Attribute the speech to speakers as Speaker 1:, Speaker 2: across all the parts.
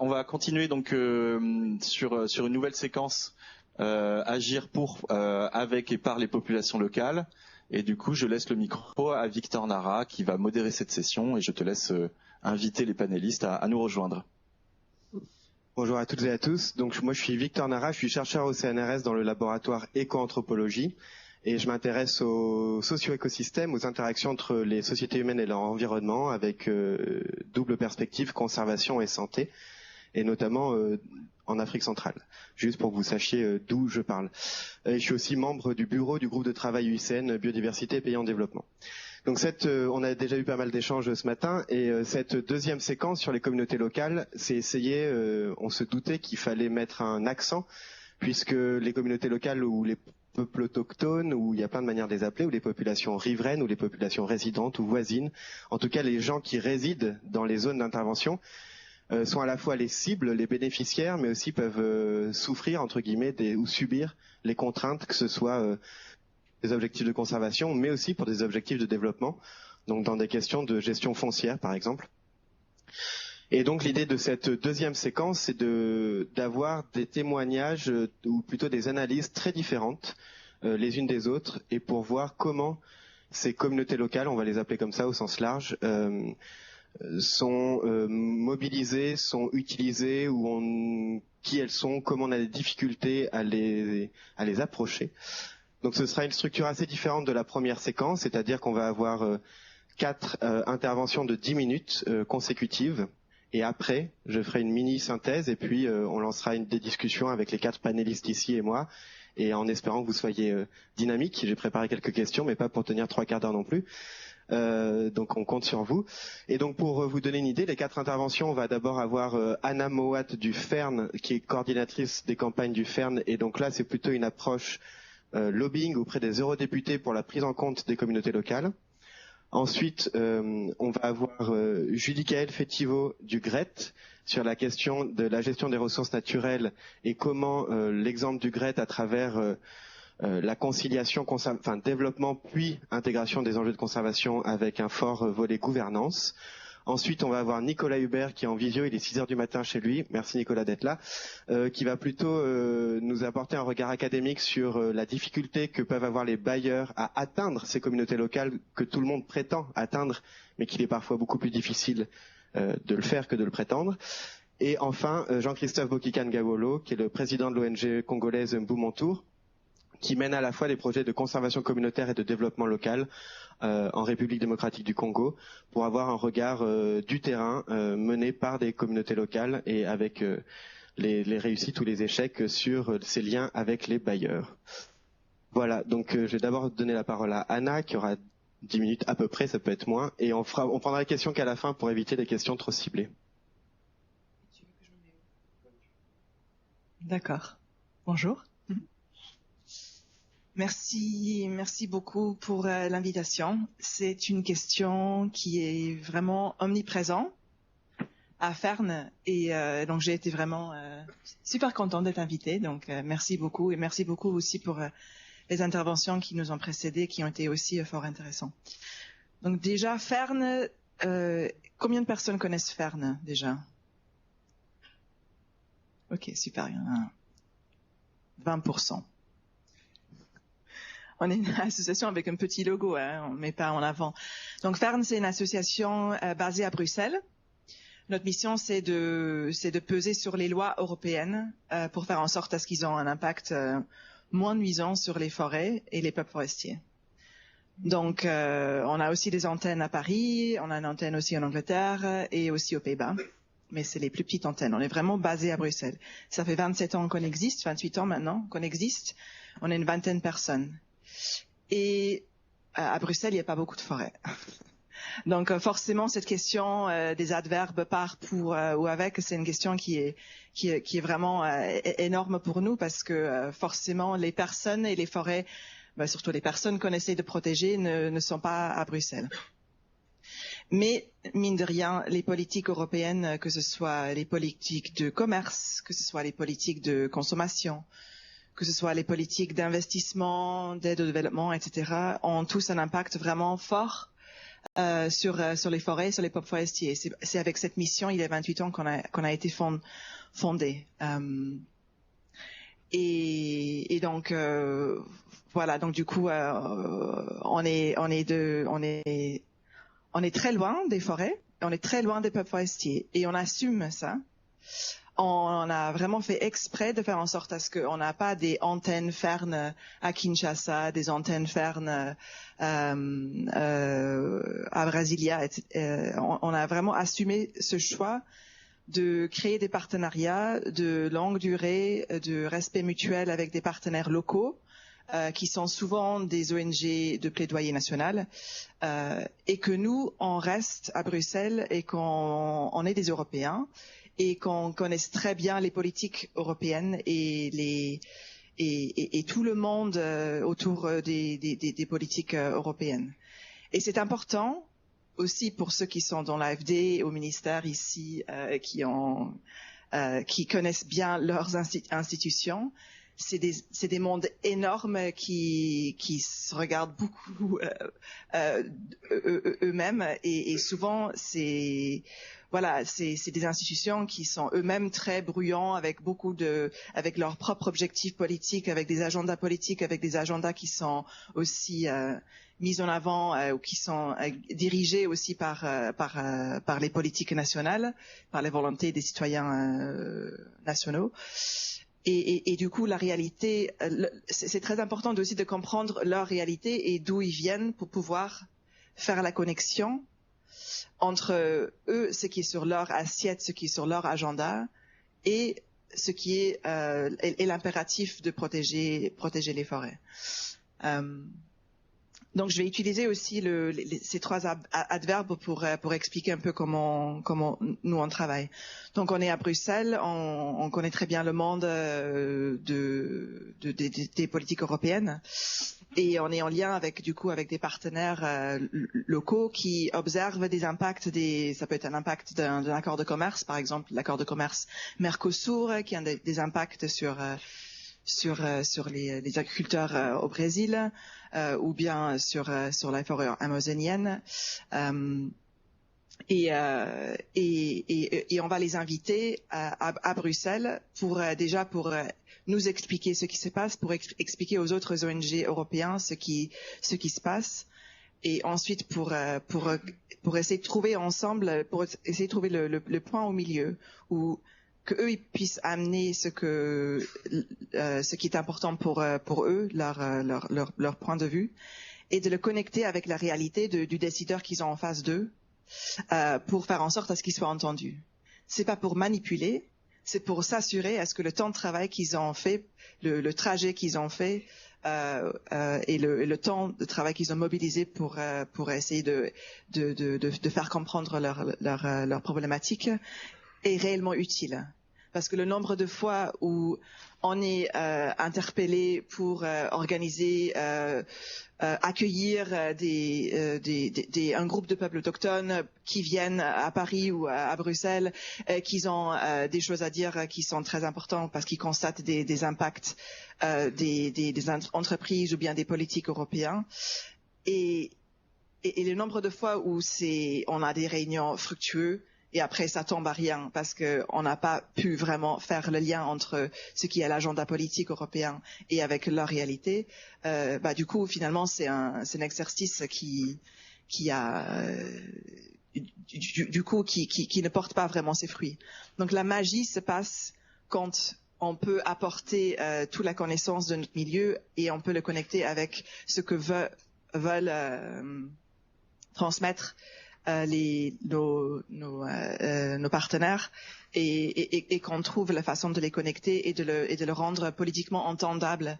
Speaker 1: On va continuer donc sur une nouvelle séquence, agir pour, avec et par les populations locales. Et du coup, je laisse le micro à Victor Nara qui va modérer cette session et je te laisse inviter les panélistes à nous rejoindre.
Speaker 2: Bonjour à toutes et à tous. Donc moi je suis Victor Nara, je suis chercheur au CNRS dans le laboratoire éco-anthropologie et je m'intéresse aux socio-écosystèmes, aux interactions entre les sociétés humaines et leur environnement avec double perspective conservation et santé, et notamment en Afrique centrale, juste pour que vous sachiez d'où je parle. Et je suis aussi membre du bureau du groupe de travail UICN Biodiversité et Pays en développement. Donc on a déjà eu pas mal d'échanges ce matin et cette deuxième séquence sur les communautés locales, c'est essayer, on se doutait qu'il fallait mettre un accent, puisque les communautés locales ou les peuples autochtones, ou il y a plein de manières de les appeler, ou les populations riveraines, ou les populations résidentes ou voisines, en tout cas les gens qui résident dans les zones d'intervention, sont à la fois les cibles, les bénéficiaires, mais aussi peuvent souffrir, entre guillemets, ou subir les contraintes, que ce soit des objectifs de conservation, mais aussi pour des objectifs de développement, donc dans des questions de gestion foncière, par exemple. Et donc l'idée de cette deuxième séquence, c'est d'avoir des témoignages, ou plutôt des analyses très différentes, les unes des autres, et pour voir comment ces communautés locales, on va les appeler comme ça au sens large, sont mobilisées, sont utilisées, qui elles sont, comment on a des difficultés à les approcher. Donc ce sera une structure assez différente de la première séquence, c'est-à-dire qu'on va avoir 4 interventions de 10 minutes consécutives, et après je ferai une mini synthèse et puis on lancera des discussions avec les 4 panélistes ici et moi, et en espérant que vous soyez dynamiques. J'ai préparé quelques questions, mais pas pour tenir 3 quarts d'heure non plus. Donc on compte sur vous. Et donc pour vous donner une idée, les 4 interventions, on va d'abord avoir Anna Moat du FERN, qui est coordinatrice des campagnes du FERN, et donc là c'est plutôt une approche lobbying auprès des eurodéputés pour la prise en compte des communautés locales. Ensuite, on va avoir Judicaël Fetivo du GRET sur la question de la gestion des ressources naturelles et comment l'exemple du GRET à travers la conciliation, développement puis intégration des enjeux de conservation avec un fort volet gouvernance. Ensuite, on va avoir Nicolas Hubert qui est en visio, il est 6h du matin chez lui, merci Nicolas d'être là, qui va plutôt nous apporter un regard académique sur la difficulté que peuvent avoir les bailleurs à atteindre ces communautés locales que tout le monde prétend atteindre, mais qu'il est parfois beaucoup plus difficile de le faire que de le prétendre. Et enfin, Jean-Christophe Bokikan-Gawolo, qui est le président de l'ONG congolaise Mboumontour, qui mène à la fois des projets de conservation communautaire et de développement local en République démocratique du Congo, pour avoir un regard du terrain mené par des communautés locales et avec les réussites ou les échecs sur ces liens avec les bailleurs. Voilà, donc je vais d'abord donner la parole à Anna, qui aura 10 minutes à peu près, ça peut être moins, et on prendra les questions qu'à la fin pour éviter les questions trop ciblées.
Speaker 3: D'accord. Bonjour. Merci beaucoup pour l'invitation. C'est une question qui est vraiment omniprésente à Fern, et donc j'ai été vraiment super contente d'être invitée. Donc merci beaucoup, et merci beaucoup aussi pour les interventions qui nous ont précédées, qui ont été aussi fort intéressantes. Donc déjà Fern, combien de personnes connaissent Fern déjà? Ok, super, il y en a 20%. On est une association avec un petit logo, hein, on ne met pas en avant. Donc Fern, c'est une association basée à Bruxelles. Notre mission, c'est de peser sur les lois européennes pour faire en sorte à ce qu'ils ont un impact moins nuisant sur les forêts et les peuples forestiers. Donc on a aussi des antennes à Paris, on a une antenne aussi en Angleterre et aussi aux Pays-Bas. Mais c'est les plus petites antennes. On est vraiment basé à Bruxelles. Ça fait 27 ans qu'on existe, 28 ans maintenant qu'on existe. On est une vingtaine de personnes. Et à Bruxelles, il n'y a pas beaucoup de forêts. Donc forcément, cette question des adverbes par, pour ou avec, c'est une question qui est vraiment énorme pour nous, parce que forcément, les personnes et les forêts, surtout les personnes qu'on essaie de protéger, ne sont pas à Bruxelles. Mais, mine de rien, les politiques européennes, que ce soit les politiques de commerce, que ce soit les politiques de consommation, que ce soit les politiques d'investissement, d'aide au développement, etc., ont tous un impact vraiment fort sur les forêts, sur les peuples forestiers. C'est avec cette mission, il y a 28 ans, qu'on a été fondé. Et donc voilà, donc du coup on est très loin des forêts, on est très loin des peuples forestiers et on assume ça. On a vraiment fait exprès de faire en sorte à ce qu'on n'a pas des antennes fermes à Kinshasa, des antennes fermes à Brasilia. On a vraiment assumé ce choix de créer des partenariats de longue durée, de respect mutuel avec des partenaires locaux, qui sont souvent des ONG de plaidoyer national, et que nous, on reste à Bruxelles et qu'on est des Européens et qu'on connaisse très bien les politiques européennes et tout le monde autour des politiques européennes. Et c'est important aussi pour ceux qui sont dans l'AFD, au ministère ici, qui connaissent bien leurs institutions. C'est des mondes énormes qui se regardent beaucoup eux-mêmes et souvent c'est des institutions qui sont eux-mêmes très bruyants avec avec leurs propres objectifs politiques, avec des agendas politiques, avec des agendas qui sont aussi mis en avant ou qui sont dirigés aussi par les politiques nationales, par les volontés des citoyens nationaux. Et du coup, la réalité, c'est très important aussi de comprendre leur réalité et d'où ils viennent pour pouvoir faire la connexion entre eux, ce qui est sur leur assiette, ce qui est sur leur agenda, et ce qui est l'impératif de protéger les forêts. Donc, je vais utiliser aussi ces trois adverbes pour expliquer un peu comment nous on travaille. Donc, on est à Bruxelles, on connaît très bien le monde des politiques européennes, et on est en lien avec des partenaires locaux qui observent des impacts ça peut être un impact d'un accord de commerce, par exemple l'accord de commerce Mercosur, qui a des impacts sur les agriculteurs au Brésil, ou bien sur la forêt amazonienne. Et on va les inviter à Bruxelles pour nous expliquer ce qui se passe, pour expliquer aux autres ONG européens ce qui se passe, et ensuite pour essayer de trouver ensemble, pour essayer de trouver le point au milieu où que eux ils puissent amener ce qui est important pour eux, leur point de vue, et de le connecter avec la réalité du décideur qu'ils ont en face d'eux, pour faire en sorte à ce qu'ils soient entendus. C'est pas pour manipuler, c'est pour s'assurer à ce que le temps de travail qu'ils ont fait, le trajet qu'ils ont fait, et le temps de travail qu'ils ont mobilisé pour essayer de faire comprendre leur problématique est réellement utile. Parce que le nombre de fois où on est interpellé pour organiser, accueillir un groupe de peuples autochtones qui viennent à Paris ou à Bruxelles, qui ont des choses à dire qui sont très importantes parce qu'ils constatent des impacts des entreprises ou bien des politiques européens. Et le nombre de fois où on a des réunions fructueuses, et après ça tombe à rien parce qu'on n'a pas pu vraiment faire le lien entre ce qui est l'agenda politique européen et avec leur réalité. Du coup, finalement, c'est un exercice qui ne porte pas vraiment ses fruits. Donc la magie se passe quand on peut apporter toute la connaissance de notre milieu et on peut le connecter avec ce que veulent transmettre nos partenaires, et qu'on trouve la façon de les connecter et de le rendre politiquement entendable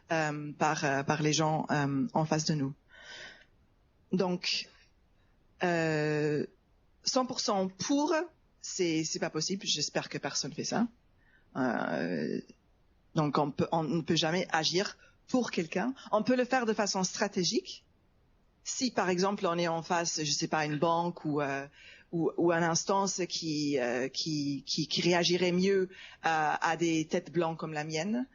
Speaker 3: par les gens en face de nous. Donc 100% pour, c'est pas possible. J'espère que personne fait ça. Donc on ne peut jamais agir pour quelqu'un. On peut le faire de façon stratégique. Si par exemple on est en face, je sais pas, une banque ou une instance qui réagirait mieux à des têtes blanches comme la mienne,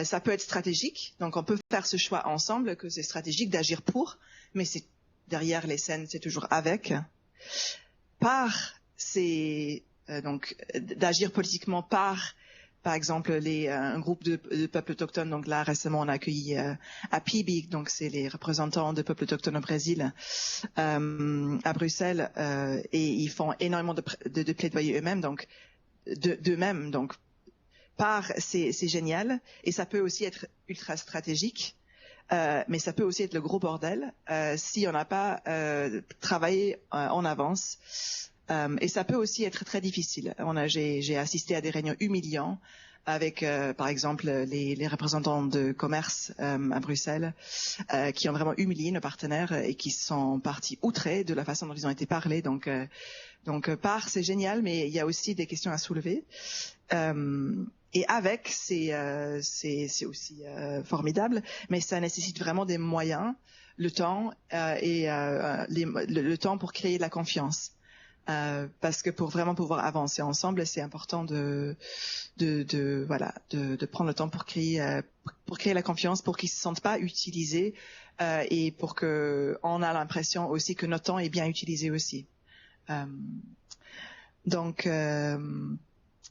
Speaker 3: ça peut être stratégique. Donc on peut faire ce choix ensemble, que c'est stratégique d'agir pour, mais c'est derrière les scènes, c'est toujours avec. Par d'agir politiquement par exemple, un groupe de peuples autochtones. Donc là, récemment, on a accueilli APIB, donc c'est les représentants de peuples autochtones au Brésil, à Bruxelles, et ils font énormément de plaidoyer eux-mêmes, donc d'eux-mêmes. Donc, c'est génial, et ça peut aussi être ultra stratégique. Mais ça peut aussi être le gros bordel si on n'a pas travaillé en avance. Et ça peut aussi être très difficile. J'ai assisté à des réunions humiliantes avec, par exemple, les représentants de commerce à Bruxelles, qui ont vraiment humilié nos partenaires et qui sont partis outrés de la façon dont ils ont été parlés. Donc c'est génial, mais il y a aussi des questions à soulever. Et avec, c'est aussi formidable, mais ça nécessite vraiment des moyens, le temps le temps pour créer de la confiance. Parce que pour vraiment pouvoir avancer ensemble, c'est important de prendre le temps pour créer la confiance, pour qu'ils se sentent pas utilisés et pour que on a l'impression aussi que notre temps est bien utilisé aussi.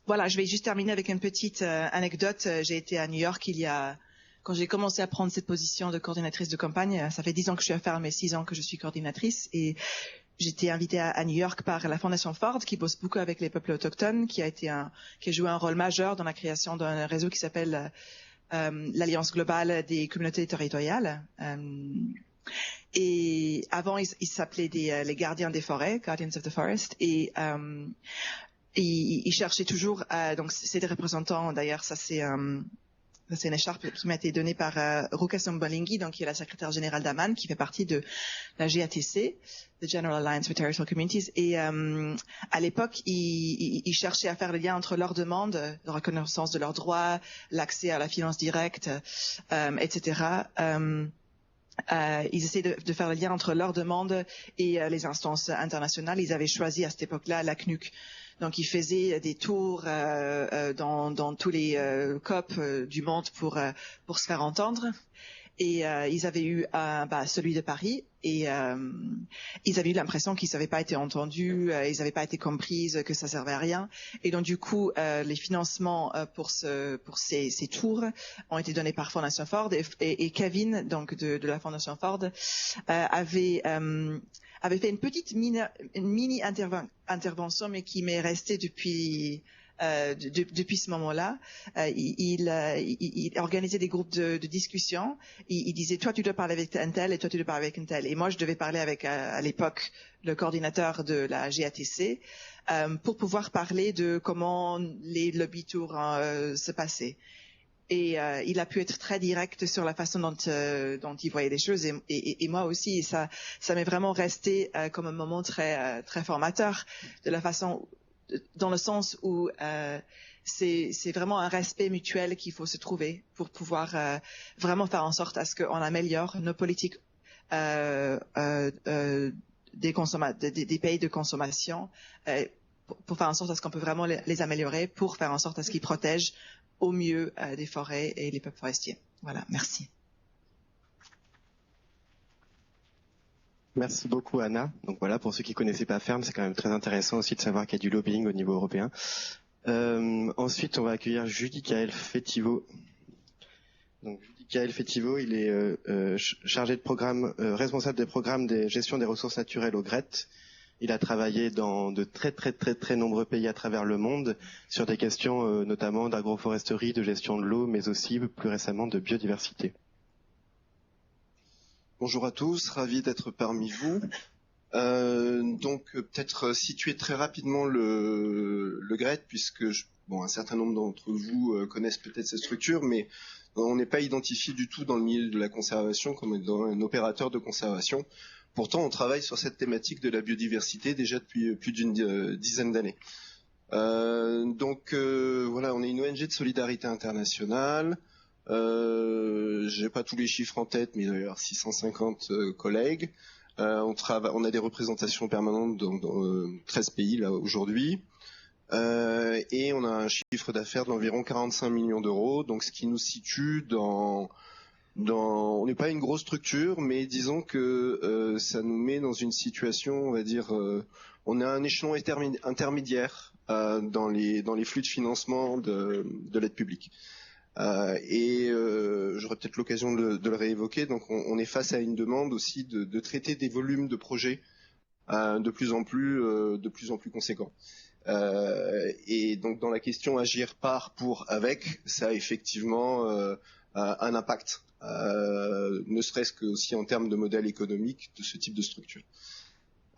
Speaker 3: Voilà, je vais juste terminer avec une petite anecdote. J'ai été à New York quand j'ai commencé à prendre cette position de coordinatrice de campagne. Ça fait 10 ans que je suis à faire, mais 6 ans que je suis coordinatrice, et j'étais invitée à New York par la Fondation Ford, qui bosse beaucoup avec les peuples autochtones, qui a joué un rôle majeur dans la création d'un réseau qui s'appelle l'Alliance globale des communautés territoriales. Et avant, ils s'appelaient les gardiens des forêts, Guardians of the Forest, et ils cherchaient toujours, donc c'est des représentants, d'ailleurs, ça c'est une écharpe qui m'a été donnée par Ruka Sombolinghi, donc qui est la secrétaire générale d'Aman, qui fait partie de la GATC, the General Alliance for Territorial Communities. Et à l'époque, ils cherchaient à faire le lien entre leurs demandes de reconnaissance de leurs droits, l'accès à la finance directe, etc. Ils essaient de faire le lien entre leurs demandes et les instances internationales. Ils avaient choisi à cette époque-là la CNUC. Donc, ils faisaient des tours dans tous les COP du monde pour se faire entendre. Et ils avaient eu celui de Paris, et ils avaient eu l'impression qu'ils n'avaient pas été entendus, ils n'avaient pas été comprises, que ça servait à rien. Et donc du coup, les financements pour ces tours ont été donnés par Fondation Ford, et Kevin, donc de la Fondation Ford, avait fait une petite mini intervention, mais qui m'est restée depuis ce moment-là. Il organisait des groupes de discussion. Il disait, toi tu dois parler avec un tel, et toi tu dois parler avec un tel. Et moi je devais parler avec à l'époque le coordinateur de la GATC pour pouvoir parler de comment les lobby tours se passaient. Et il a pu être très direct sur la façon dont il voyait les choses, et moi aussi. Et ça m'est vraiment resté comme un moment très très formateur, de la façon, dans le sens où c'est vraiment un respect mutuel qu'il faut se trouver pour pouvoir vraiment faire en sorte à ce qu'on améliore nos politiques des pays de consommation, pour faire en sorte à ce qu'on peut vraiment les améliorer, pour faire en sorte à ce qu'ils protègent au mieux des forêts et les peuples forestiers. Voilà, merci.
Speaker 2: Merci beaucoup, Anna. Donc voilà, pour ceux qui connaissaient pas Ferme, c'est quand même très intéressant aussi de savoir qu'il y a du lobbying au niveau européen. Ensuite, on va accueillir Judicaël Fetivo. Donc Judicaël Fetivo, il est chargé de programme, responsable des programmes de gestion des ressources naturelles au GRET. Il a travaillé dans de très très très très nombreux pays à travers le monde sur des questions notamment d'agroforesterie, de gestion de l'eau, mais aussi plus récemment de biodiversité.
Speaker 4: Bonjour à tous, ravi d'être parmi vous. Donc peut-être situer très rapidement le GRET, puisque un certain nombre d'entre vous connaissent peut-être cette structure, mais on n'est pas identifié du tout dans le milieu de la conservation comme un opérateur de conservation. Pourtant, on travaille sur cette thématique de la biodiversité déjà depuis plus d'une dizaine d'années. Voilà, on est une ONG de solidarité internationale. J'ai pas tous les chiffres en tête, mais il doit y avoir 650 collègues. On a des représentations permanentes dans 13 pays là aujourd'hui. Et on a un chiffre d'affaires d'environ 45 millions d'euros, donc ce qui nous situe dans on n'est pas une grosse structure, mais disons que ça nous met dans une situation, on va dire, on a un échelon intermédiaire dans les flux de financement de l'aide publique. J'aurai peut-être l'occasion de le réévoquer. Donc, on est face à une demande aussi de traiter des volumes de projets de plus en plus conséquents. Et donc, dans la question agir par, pour, avec, ça a effectivement un impact, ne serait-ce que aussi en termes de modèle économique de ce type de structure.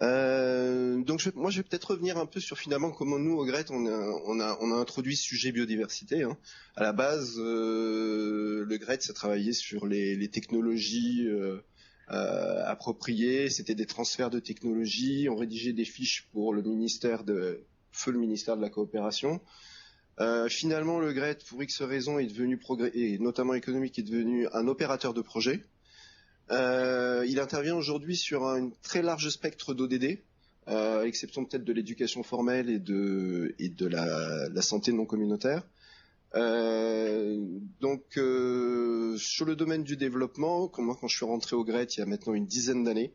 Speaker 4: Donc moi je vais peut-être revenir un peu sur finalement comment nous au GRET on a introduit ce sujet biodiversité. Hein. À la base, le GRET ça travaillait sur les technologies appropriées, c'était des transferts de technologies, on rédigeait des fiches pour le ministère de la coopération. Finalement, le GRET, pour X raisons, est devenu et notamment économique, est devenu un opérateur de projet. Il intervient aujourd'hui sur un très large spectre d'ODD, exception peut-être de l'éducation formelle et de la santé non communautaire. Donc, sur le domaine du développement, moi, quand je suis rentré au GRET il y a maintenant une dizaine d'années,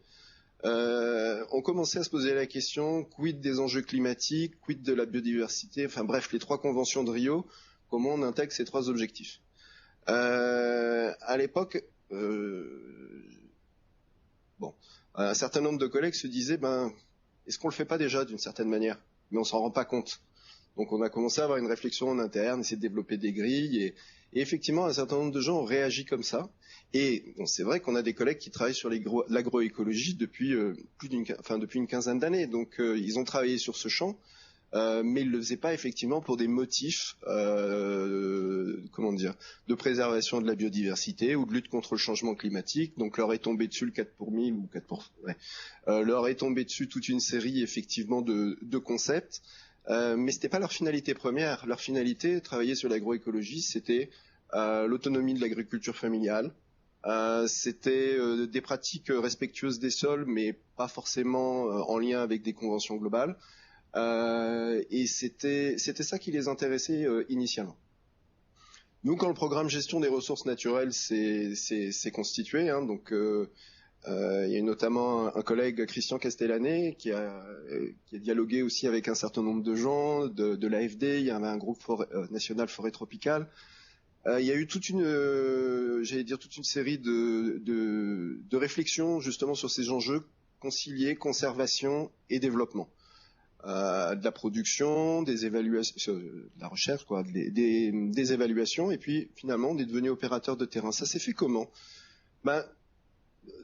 Speaker 4: on commençait à se poser la question, quid des enjeux climatiques, quid de la biodiversité, enfin bref, les 3 conventions de Rio, comment on intègre ces 3 objectifs. À l'époque, un certain nombre de collègues se disaient, est-ce qu'on le fait pas déjà d'une certaine manière? Mais on s'en rend pas compte. Donc on a commencé à avoir une réflexion en interne, essayer de développer des grilles, et effectivement un certain nombre de gens ont réagi comme ça. Et bon, c'est vrai qu'on a des collègues qui travaillent sur l'agroécologie depuis depuis une quinzaine d'années. Donc ils ont travaillé sur ce champ, mais ils le faisaient pas effectivement pour des motifs de préservation de la biodiversité ou de lutte contre le changement climatique. Donc leur est tombé dessus le 4 pour 1000 ou 4 pour leur est tombé dessus toute une série effectivement de concepts. Mais c'était pas leur finalité première. Leur finalité, travailler sur l'agroécologie, c'était l'autonomie de l'agriculture familiale. C'était des pratiques respectueuses des sols, mais pas forcément en lien avec des conventions globales. Et c'était ça qui les intéressait initialement. Nous, quand le programme gestion des ressources naturelles s'est constitué, hein, donc il y a notamment un collègue, Christian Castellanet, qui a dialogué aussi avec un certain nombre de gens de l'AFD. Il y avait un groupe national forêt tropicale. Il y a eu toute une série de réflexions justement sur ces enjeux conciliés, conservation et développement. De la production, des évaluations, de la recherche, des évaluations, et puis finalement on est devenu opérateur de terrain. Ça s'est fait comment?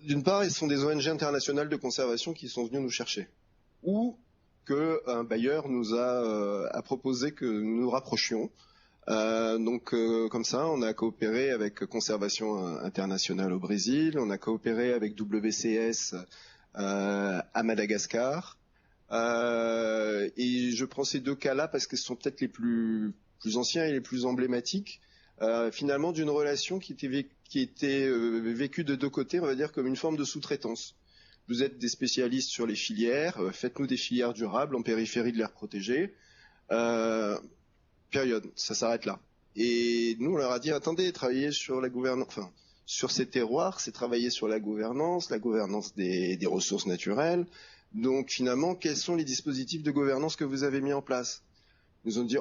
Speaker 4: D'une part, ce sont des ONG internationales de conservation qui sont venues nous chercher, ou qu'un bailleur nous a proposé que nous nous rapprochions. Comme ça, on a coopéré avec Conservation Internationale au Brésil, on a coopéré avec WCS à Madagascar. Et je prends ces 2 cas-là parce que ce sont peut-être les plus anciens et les plus emblématiques, finalement, d'une relation qui était vécue de 2 côtés, on va dire, comme une forme de sous-traitance. Vous êtes des spécialistes sur les filières, faites-nous des filières durables en périphérie de l'aire protégée. Période, ça s'arrête là. Et nous, on leur a dit, attendez, travailler sur la gouvernance, sur ces terroirs, c'est travailler sur la gouvernance des ressources naturelles. Donc finalement, quels sont les dispositifs de gouvernance que vous avez mis en place? Ils nous ont dit,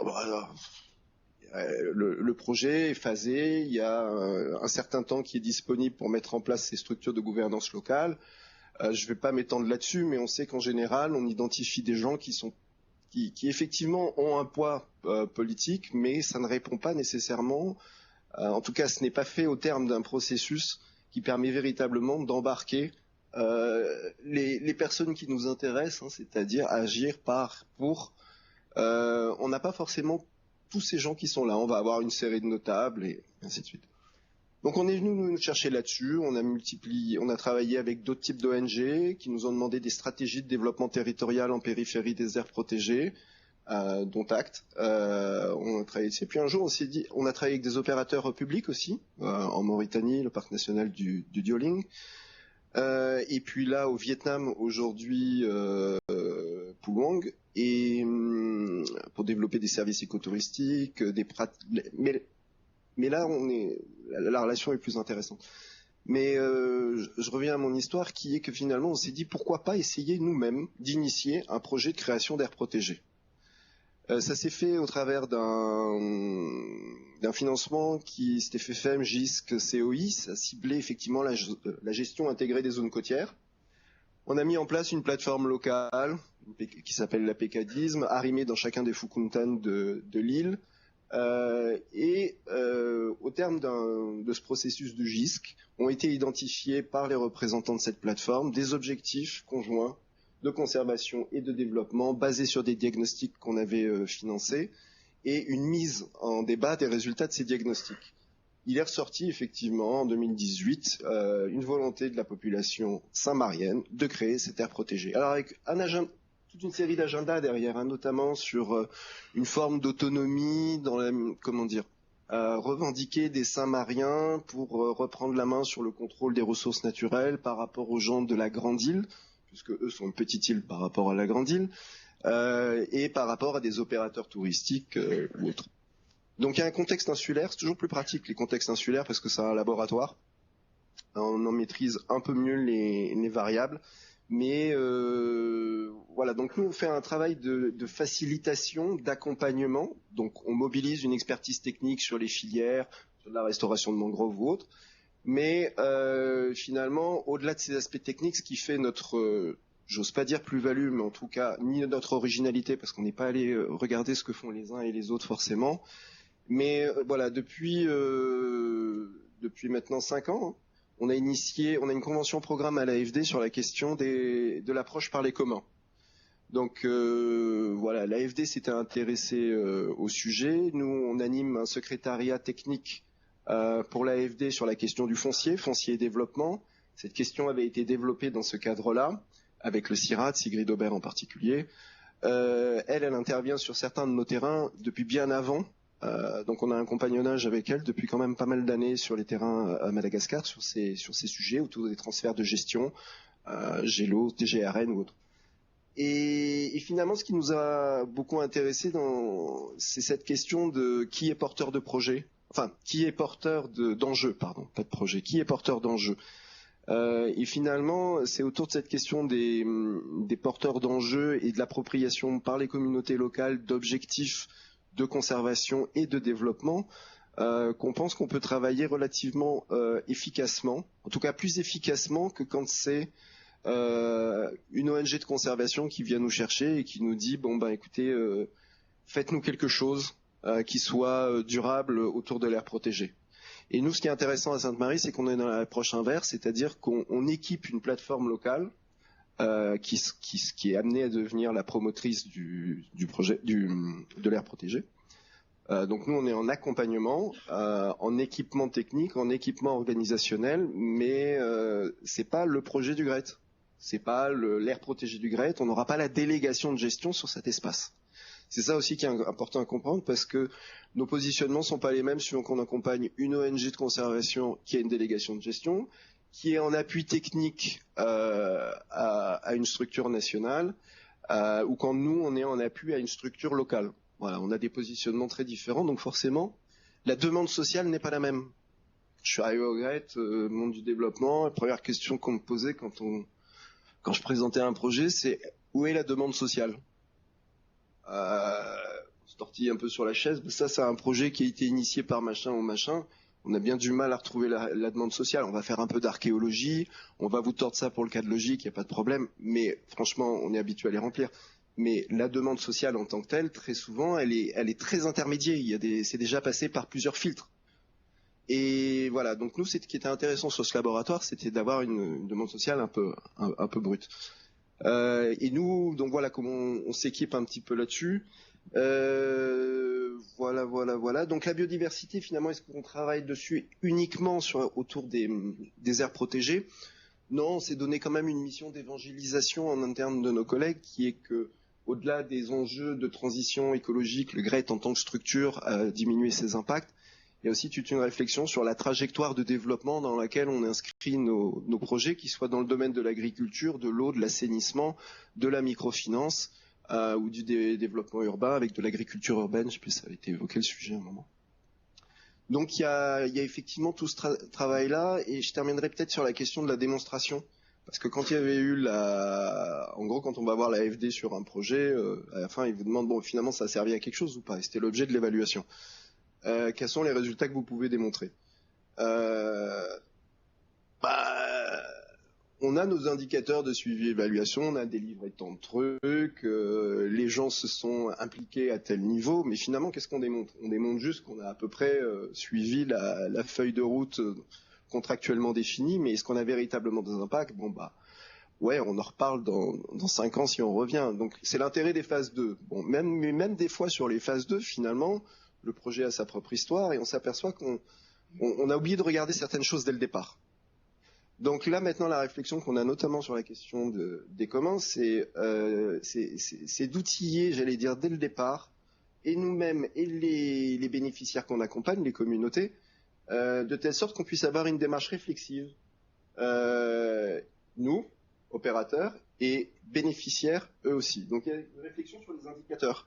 Speaker 4: le projet est phasé, il y a un certain temps qui est disponible pour mettre en place ces structures de gouvernance locale. Je ne vais pas m'étendre là-dessus, mais on sait qu'en général, on identifie des gens qui effectivement ont un poids politique, mais ça ne répond pas nécessairement, en tout cas ce n'est pas fait au terme d'un processus qui permet véritablement d'embarquer les personnes qui nous intéressent, hein, c'est-à-dire agir pour. On n'a pas forcément tous ces gens qui sont là, on va avoir une série de notables et ainsi de suite. Donc on est venu nous chercher là-dessus, on a travaillé avec d'autres types d'ONG qui nous ont demandé des stratégies de développement territorial en périphérie des aires protégées, dont acte. On a travaillé dessus. Puis un jour on a travaillé avec des opérateurs publics aussi, en Mauritanie, le parc national du Dioling. Et puis là au Vietnam aujourd'hui, Phuong, et pour développer des services écotouristiques, Mais là, la relation est plus intéressante. Mais je reviens à mon histoire qui est que finalement, on s'est dit pourquoi pas essayer nous-mêmes d'initier un projet de création d'aires protégées. Ça s'est fait au travers d'un financement qui s'était fait FEM, GISC, COI. Ça ciblait effectivement la gestion intégrée des zones côtières. On a mis en place une plateforme locale qui s'appelle la PKDISM, arrimée dans chacun des Fukuntan de l'île. Au terme de ce processus de GISC, ont été identifiés par les représentants de cette plateforme des objectifs conjoints de conservation et de développement basés sur des diagnostics qu'on avait financés et une mise en débat des résultats de ces diagnostics. Il est ressorti effectivement en 2018 une volonté de la population saint-marienne de créer cette aire protégée. Alors avec toute une série d'agendas derrière, hein, notamment sur une forme d'autonomie dans la, revendiquer des Saint-Mariens pour reprendre la main sur le contrôle des ressources naturelles par rapport aux gens de la Grande Île, puisque eux sont une petite île par rapport à la Grande Île, et par rapport à des opérateurs touristiques ou autres. Donc il y a un contexte insulaire, c'est toujours plus pratique les contextes insulaires parce que c'est un laboratoire, on en maîtrise un peu mieux les variables. Mais voilà, donc nous on fait un travail de facilitation, d'accompagnement. Donc on mobilise une expertise technique sur les filières, sur la restauration de mangroves ou autre. Mais finalement, au-delà de ces aspects techniques, ce qui fait notre, j'ose pas dire plus-value, mais en tout cas ni notre originalité, parce qu'on n'est pas allé regarder ce que font les uns et les autres forcément. Mais voilà, depuis maintenant 5 ans. On a une convention programme à l'AFD sur la question de l'approche par les communs. Donc voilà, l'AFD s'était intéressée au sujet. Nous, on anime un secrétariat technique pour l'AFD sur la question du foncier et développement. Cette question avait été développée dans ce cadre-là, avec le CIRAD, Sigrid Aubert en particulier. Elle intervient sur certains de nos terrains depuis bien avant. Donc on a un compagnonnage avec elle depuis quand même pas mal d'années sur les terrains à Madagascar sur ces sujets autour des transferts de gestion, GELO, TGRN ou autres. Et finalement, ce qui nous a beaucoup intéressé, c'est cette question de qui est porteur de projet, enfin qui est porteur d'enjeux, pardon, pas de projet, qui est porteur d'enjeux. Et finalement, c'est autour de cette question des porteurs d'enjeux et de l'appropriation par les communautés locales d'objectifs de conservation et de développement, qu'on pense qu'on peut travailler relativement efficacement, en tout cas plus efficacement que quand c'est une ONG de conservation qui vient nous chercher et qui nous dit bon ben écoutez, faites-nous quelque chose qui soit durable autour de l'aire protégée. Et nous, ce qui est intéressant à Sainte-Marie, c'est qu'on est dans l'approche inverse, c'est-à-dire qu'on équipe une plateforme locale qui est amenée à devenir la promotrice du projet de l'aire protégée. Donc nous on est en accompagnement, en équipement technique, en équipement organisationnel, mais c'est pas le projet du GRET, c'est pas l'aire protégée du GRET, on n'aura pas la délégation de gestion sur cet espace. C'est ça aussi qui est important à comprendre parce que nos positionnements sont pas les mêmes suivant qu'on accompagne une ONG de conservation qui a une délégation de gestion, qui est en appui technique à une structure nationale, ou quand nous on est en appui à une structure locale. Voilà, on a des positionnements très différents, donc forcément, la demande sociale n'est pas la même. Je suis arrivé au GRET, monde du développement, la première question qu'on me posait quand je présentais un projet, c'est où est la demande sociale ? On se tortille un peu sur la chaise, mais ça c'est un projet qui a été initié par machin ou machin. On a bien du mal à retrouver la demande sociale. On va faire un peu d'archéologie, on va vous tordre ça pour le cas de logique, il n'y a pas de problème, mais franchement, on est habitué à les remplir. Mais la demande sociale en tant que telle, très souvent, elle est très intermédiaire. C'est déjà passé par plusieurs filtres. Et voilà, donc nous, ce qui était intéressant sur ce laboratoire, c'était d'avoir une demande sociale un peu brute. Et nous, donc voilà comment on s'équipe un petit peu là-dessus. Voilà. Donc la biodiversité, finalement, est-ce qu'on travaille dessus uniquement autour des aires protégées ? Non, on s'est donné quand même une mission d'évangélisation en interne de nos collègues, qui est que, au-delà des enjeux de transition écologique, le GRET en tant que structure a diminué ses impacts. Il y a aussi toute une réflexion sur la trajectoire de développement dans laquelle on inscrit nos projets, qui soient dans le domaine de l'agriculture, de l'eau, de l'assainissement, de la microfinance ou du développement urbain avec de l'agriculture urbaine. Je sais plus si ça avait été évoqué le sujet à un moment. Donc il y a effectivement tout ce travail-là, et je terminerai peut-être sur la question de la démonstration. Parce que quand il y avait eu en gros, quand on va voir la FD sur un projet, à la fin, ils vous demandent, bon, finalement, ça a servi à quelque chose ou pas? Et c'était l'objet de l'évaluation. Quels sont les résultats que vous pouvez démontrer? On a nos indicateurs de suivi-évaluation, on a délivré tant de trucs, les gens se sont impliqués à tel niveau, mais finalement, qu'est-ce qu'on démontre? On démontre juste qu'on a à peu près suivi la feuille de route contractuellement définie, mais est-ce qu'on a véritablement des impacts? Bon, ouais, on en reparle dans 5 ans si on revient. Donc, c'est l'intérêt des phases 2. Bon, même des fois sur les phases 2, finalement, le projet a sa propre histoire et on s'aperçoit qu'on a oublié de regarder certaines choses dès le départ. Donc là, maintenant, la réflexion qu'on a notamment sur la question des communs, c'est d'outiller, j'allais dire, dès le départ, et nous-mêmes et les bénéficiaires qu'on accompagne, les communautés, de telle sorte qu'on puisse avoir une démarche réflexive. Nous, opérateurs, et bénéficiaires, eux aussi. Donc il y a une réflexion sur les indicateurs.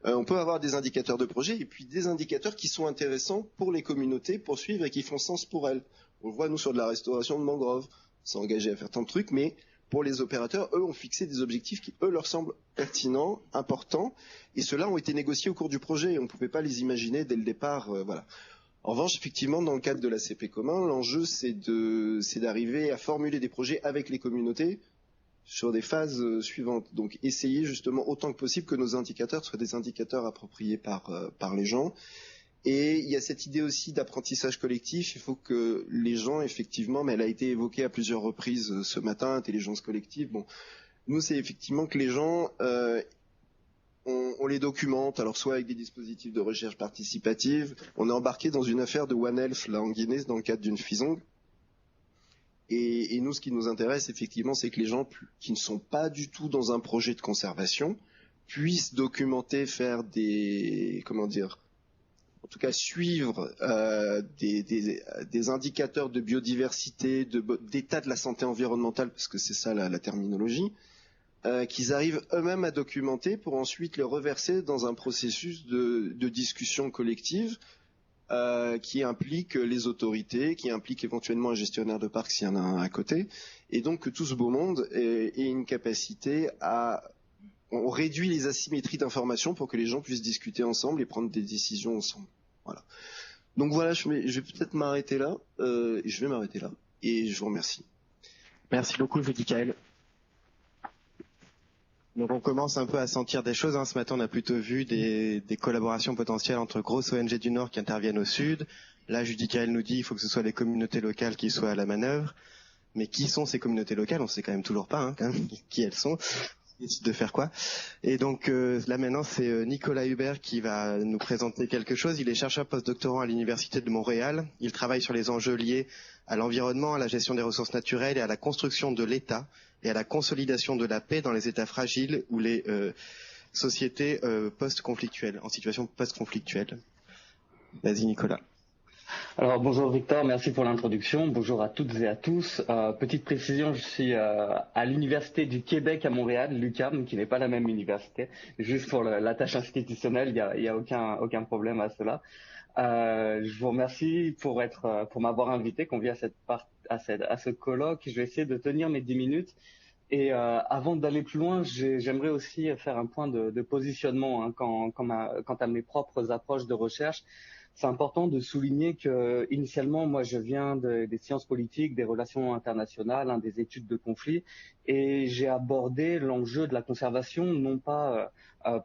Speaker 4: On peut avoir des indicateurs de projet et puis des indicateurs qui sont intéressants pour les communautés, pour suivre et qui font sens pour elles. On le voit, nous, sur de la restauration de mangroves, s'est engagé à faire tant de trucs, mais pour les opérateurs, eux, ont fixé des objectifs qui, eux, leur semblent pertinents, importants, et ceux-là ont été négociés au cours du projet, et on ne pouvait pas les imaginer dès le départ, voilà. En revanche, effectivement, dans le cadre de l'ACP commun, l'enjeu, c'est d'arriver à formuler des projets avec les communautés sur des phases suivantes. Donc, essayer justement autant que possible que nos indicateurs soient des indicateurs appropriés par les gens. Et il y a cette idée aussi d'apprentissage collectif. Il faut que les gens, effectivement, mais elle a été évoquée à plusieurs reprises ce matin, intelligence collective. Bon, nous, c'est effectivement que les gens, on les documente, alors soit avec des dispositifs de recherche participative. On est embarqué dans une affaire de One Health, là, en Guinée, dans le cadre d'une FISONG. Et nous, ce qui nous intéresse, effectivement, c'est que les gens qui ne sont pas du tout dans un projet de conservation puissent documenter, faire en tout cas suivre des indicateurs de biodiversité, d'état de la santé environnementale, parce que c'est ça la terminologie, qu'ils arrivent eux-mêmes à documenter pour ensuite les reverser dans un processus de discussion collective qui implique les autorités, qui implique éventuellement un gestionnaire de parc s'il y en a un à côté, et donc que tout ce beau monde ait une capacité on réduit les asymétries d'information pour que les gens puissent discuter ensemble et prendre des décisions ensemble. Voilà. Donc voilà, je vais peut-être m'arrêter là, et je vous remercie.
Speaker 2: Merci beaucoup, Michael. Donc on commence un peu à sentir des choses. Ce matin, on a plutôt vu des collaborations potentielles entre grosses ONG du Nord qui interviennent au Sud. Là, Judicaël nous dit qu'il faut que ce soit les communautés locales qui soient à la manœuvre. Mais qui sont ces communautés locales? On ne sait quand même toujours pas qui elles sont, de faire quoi. Et donc là maintenant, c'est Nicolas Hubert qui va nous présenter quelque chose. Il est chercheur postdoctorant à l'Université de Montréal. Il travaille sur les enjeux liés à l'environnement, à la gestion des ressources naturelles et à la construction de l'État et à la consolidation de la paix dans les États fragiles ou les sociétés post-conflictuelles, en situation post-conflictuelle. Vas-y Nicolas.
Speaker 5: Alors bonjour Victor, merci pour l'introduction. Bonjour à toutes et à tous. Petite précision, je suis à l'Université du Québec à Montréal, l'UQAM, qui n'est pas la même université. Juste pour la tâche institutionnelle, il y a aucun problème à cela. Je vous remercie pour m'avoir invité, convié à ce colloque. Je vais essayer de tenir mes 10 minutes. Et avant d'aller plus loin, j'aimerais aussi faire un point de positionnement quant à mes propres approches de recherche. C'est important de souligner que initialement, moi, je viens des sciences politiques, des relations internationales, des études de conflits, et j'ai abordé l'enjeu de la conservation non pas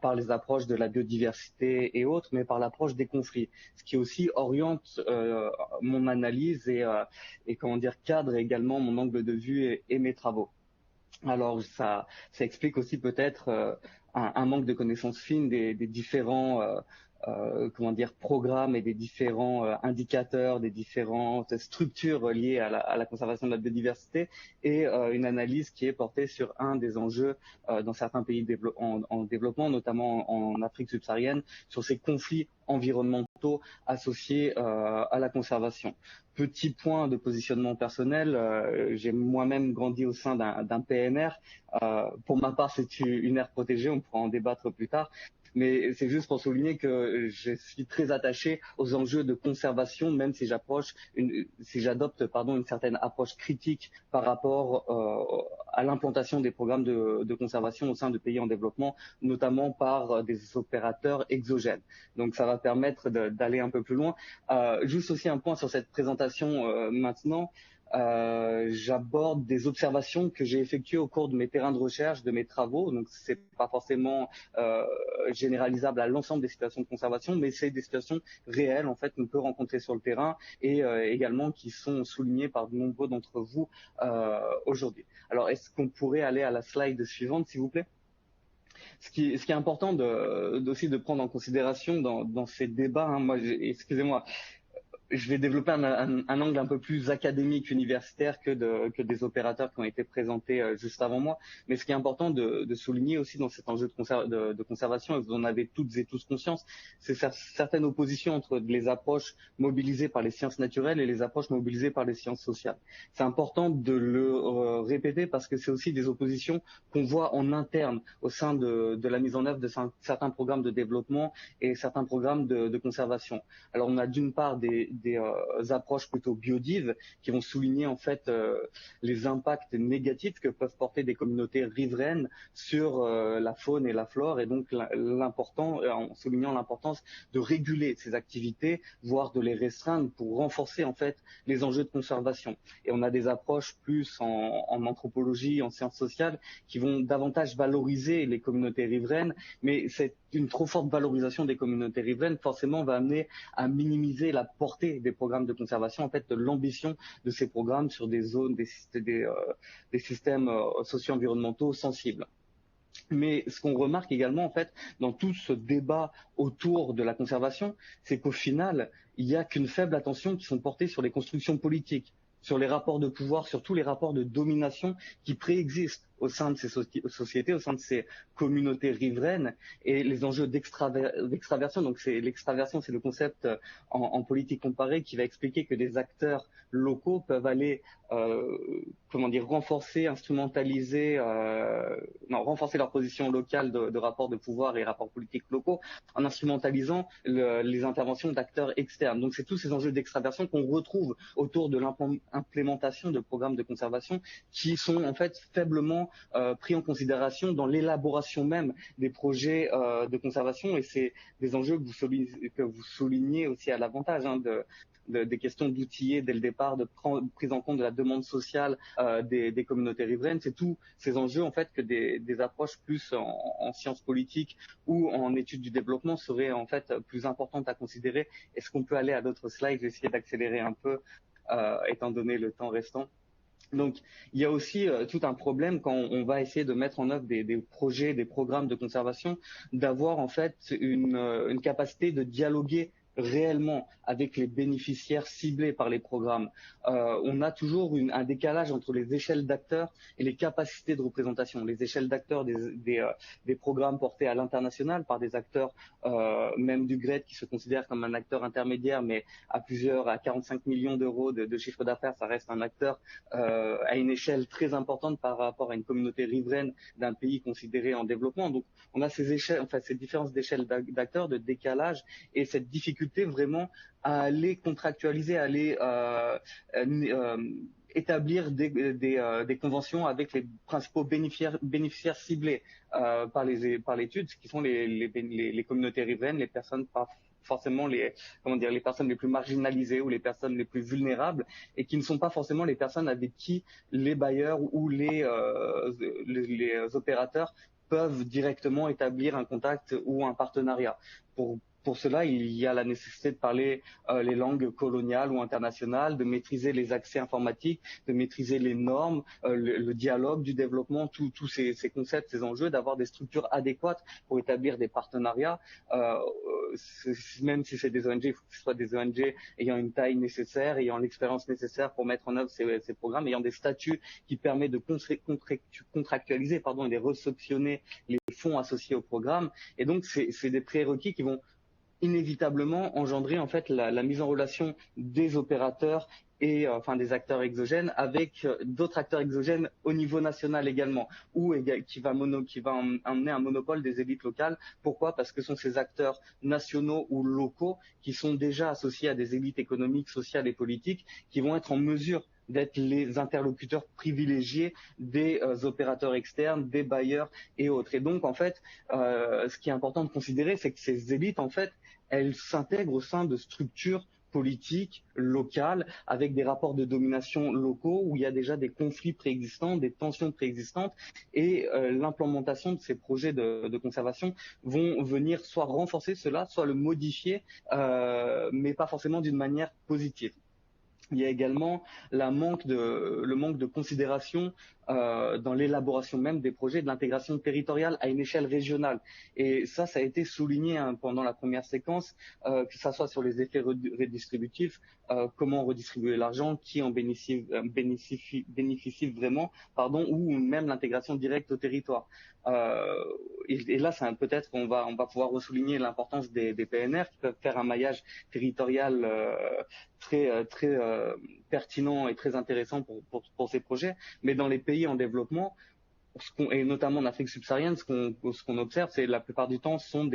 Speaker 5: par les approches de la biodiversité et autres, mais par l'approche des conflits, ce qui aussi oriente mon analyse et cadre également mon angle de vue et mes travaux. Alors ça explique aussi peut-être un manque de connaissances fines des différents programmes et des différents indicateurs, des différentes structures liées à la conservation de la biodiversité et une analyse qui est portée sur un des enjeux dans certains pays en développement, notamment en Afrique subsaharienne, sur ces conflits environnementaux associés à la conservation. Petit point de positionnement personnel, j'ai moi-même grandi au sein d'un PNR. Pour ma part, c'est une aire protégée, on pourra en débattre plus tard. Mais c'est juste pour souligner que je suis très attaché aux enjeux de conservation, même si j'adopte une certaine approche critique par rapport à l'implantation des programmes de conservation au sein de pays en développement, notamment par des opérateurs exogènes. Donc ça va permettre d'aller un peu plus loin. Juste aussi un point sur cette présentation maintenant. J'aborde des observations que j'ai effectuées au cours de mes terrains de recherche, de mes travaux. Donc, c'est pas forcément généralisable à l'ensemble des situations de conservation, mais c'est des situations réelles en fait qu'on peut rencontrer sur le terrain et également qui sont soulignées par de nombreux d'entre vous aujourd'hui. Alors, est-ce qu'on pourrait aller à la slide suivante, s'il vous plaît? Ce qui est important aussi de prendre en considération dans ces débats, hein, excusez-moi. Je vais développer un angle un peu plus académique, universitaire que des opérateurs qui ont été présentés juste avant moi. Mais ce qui est important de souligner aussi dans cet enjeu de conservation, et vous en avez toutes et tous conscience, c'est certaines oppositions entre les approches mobilisées par les sciences naturelles et les approches mobilisées par les sciences sociales. C'est important de le répéter parce que c'est aussi des oppositions qu'on voit en interne au sein de la mise en œuvre de certains programmes de développement et certains programmes de conservation. Alors on a d'une part des approches plutôt biodives qui vont souligner en fait les impacts négatifs que peuvent porter des communautés riveraines sur la faune et la flore, et donc en soulignant l'importance de réguler ces activités, voire de les restreindre pour renforcer en fait les enjeux de conservation. Et on a des approches plus en anthropologie, en sciences sociales, qui vont davantage valoriser les communautés riveraines, mais une trop forte valorisation des communautés riveraines forcément va amener à minimiser la portée des programmes de conservation, en fait de l'ambition de ces programmes sur des zones, des systèmes socio-environnementaux sensibles. Mais ce qu'on remarque également en fait dans tout ce débat autour de la conservation, c'est qu'au final, il n'y a qu'une faible attention qui sont portées sur les constructions politiques, sur les rapports de pouvoir, sur tous les rapports de domination qui préexistent au sein de ces sociétés, au sein de ces communautés riveraines, et les enjeux d'extraversion. Donc l'extraversion, c'est le concept en politique comparée qui va expliquer que des acteurs locaux peuvent aller renforcer, instrumentaliser, renforcer leur position locale de rapports de pouvoir et rapports politiques locaux en instrumentalisant les interventions d'acteurs externes. Donc c'est tous ces enjeux d'extraversion qu'on retrouve autour de l'implémentation de programmes de conservation qui sont en fait faiblement pris en considération dans l'élaboration même des projets de conservation, et c'est des enjeux que vous soulignez aussi à l'avantage des questions d'outiller dès le départ, de prise en compte de la demande sociale des communautés riveraines. C'est tous ces enjeux en fait que des approches plus en sciences politiques ou en études du développement seraient en fait plus importantes à considérer. Est-ce qu'on peut aller à d'autres slides? Je vais essayer d'accélérer un peu étant donné le temps restant. Donc, il y a aussi tout un problème quand on va essayer de mettre en œuvre des projets, des programmes de conservation, d'avoir en fait une capacité de dialoguer réellement avec les bénéficiaires ciblés par les programmes. On a toujours un décalage entre les échelles d'acteurs et les capacités de représentation. Les échelles d'acteurs des programmes portés à l'international par des acteurs même du GRED qui se considèrent comme un acteur intermédiaire, mais à 45 millions d'euros de chiffre d'affaires, ça reste un acteur à une échelle très importante par rapport à une communauté riveraine d'un pays considéré en développement. Donc on a ces différences d'échelle d'acteurs, de décalage, et cette difficulté vraiment à aller contractualiser, à aller établir des conventions avec les principaux bénéficiaires ciblés par l'étude, qui sont les communautés riveraines, les personnes pas forcément les personnes les plus marginalisées ou les personnes les plus vulnérables, et qui ne sont pas forcément les personnes avec qui les bailleurs ou les opérateurs peuvent directement établir un contact ou un partenariat. Pour cela, il y a la nécessité de parler les langues coloniales ou internationales, de maîtriser les accès informatiques, de maîtriser les normes, le dialogue du développement, tous ces concepts, ces enjeux, d'avoir des structures adéquates pour établir des partenariats. Même si c'est des ONG, il faut que ce soit des ONG ayant une taille nécessaire, ayant l'expérience nécessaire pour mettre en œuvre ces programmes, ayant des statuts qui permettent de contractualiser et de réceptionner les fonds associés au programme. Et donc, c'est des prérequis qui vont inévitablement engendrer en fait la mise en relation des opérateurs et enfin des acteurs exogènes avec d'autres acteurs exogènes au niveau national également, ou qui va amener un monopole des élites locales. Pourquoi? Parce que ce sont ces acteurs nationaux ou locaux qui sont déjà associés à des élites économiques, sociales et politiques qui vont être en mesure d'être les interlocuteurs privilégiés des opérateurs externes, des bailleurs et autres. Et donc, en fait, ce qui est important de considérer, c'est que ces élites, en fait, elles s'intègrent au sein de structures politiques locales avec des rapports de domination locaux où il y a déjà des conflits préexistants, des tensions préexistantes et l'implémentation de ces projets de conservation vont venir soit renforcer cela, soit le modifier, mais pas forcément d'une manière positive. Il y a également le manque de considération dans l'élaboration même des projets, de l'intégration territoriale à une échelle régionale. Et ça a été souligné pendant la première séquence, que ça soit sur les effets redistributifs, comment redistribuer l'argent, qui en bénéficie vraiment, ou même l'intégration directe au territoire. Et là, peut-être qu'on va pouvoir ressouligner l'importance des PNR qui peuvent faire un maillage territorial très pertinent et très intéressant pour ces projets. Mais dans les pays en développement, et notamment en Afrique subsaharienne, ce qu'on observe, c'est la plupart du temps sont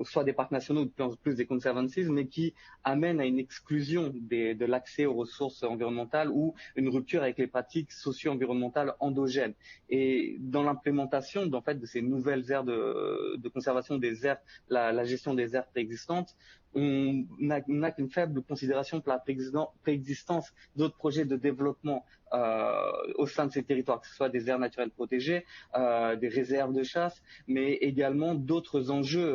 Speaker 5: soit des parcs nationaux ou plus des conservancies, mais qui amènent à une exclusion de l'accès aux ressources environnementales ou une rupture avec les pratiques socio-environnementales endogènes. Et dans l'implémentation en fait de ces nouvelles aires de conservation des aires, la gestion des aires préexistantes, on n'a qu'une faible considération pour la préexistence d'autres projets de développement au sein de ces territoires, que ce soit des aires naturelles protégées, des réserves de chasse, mais également d'autres enjeux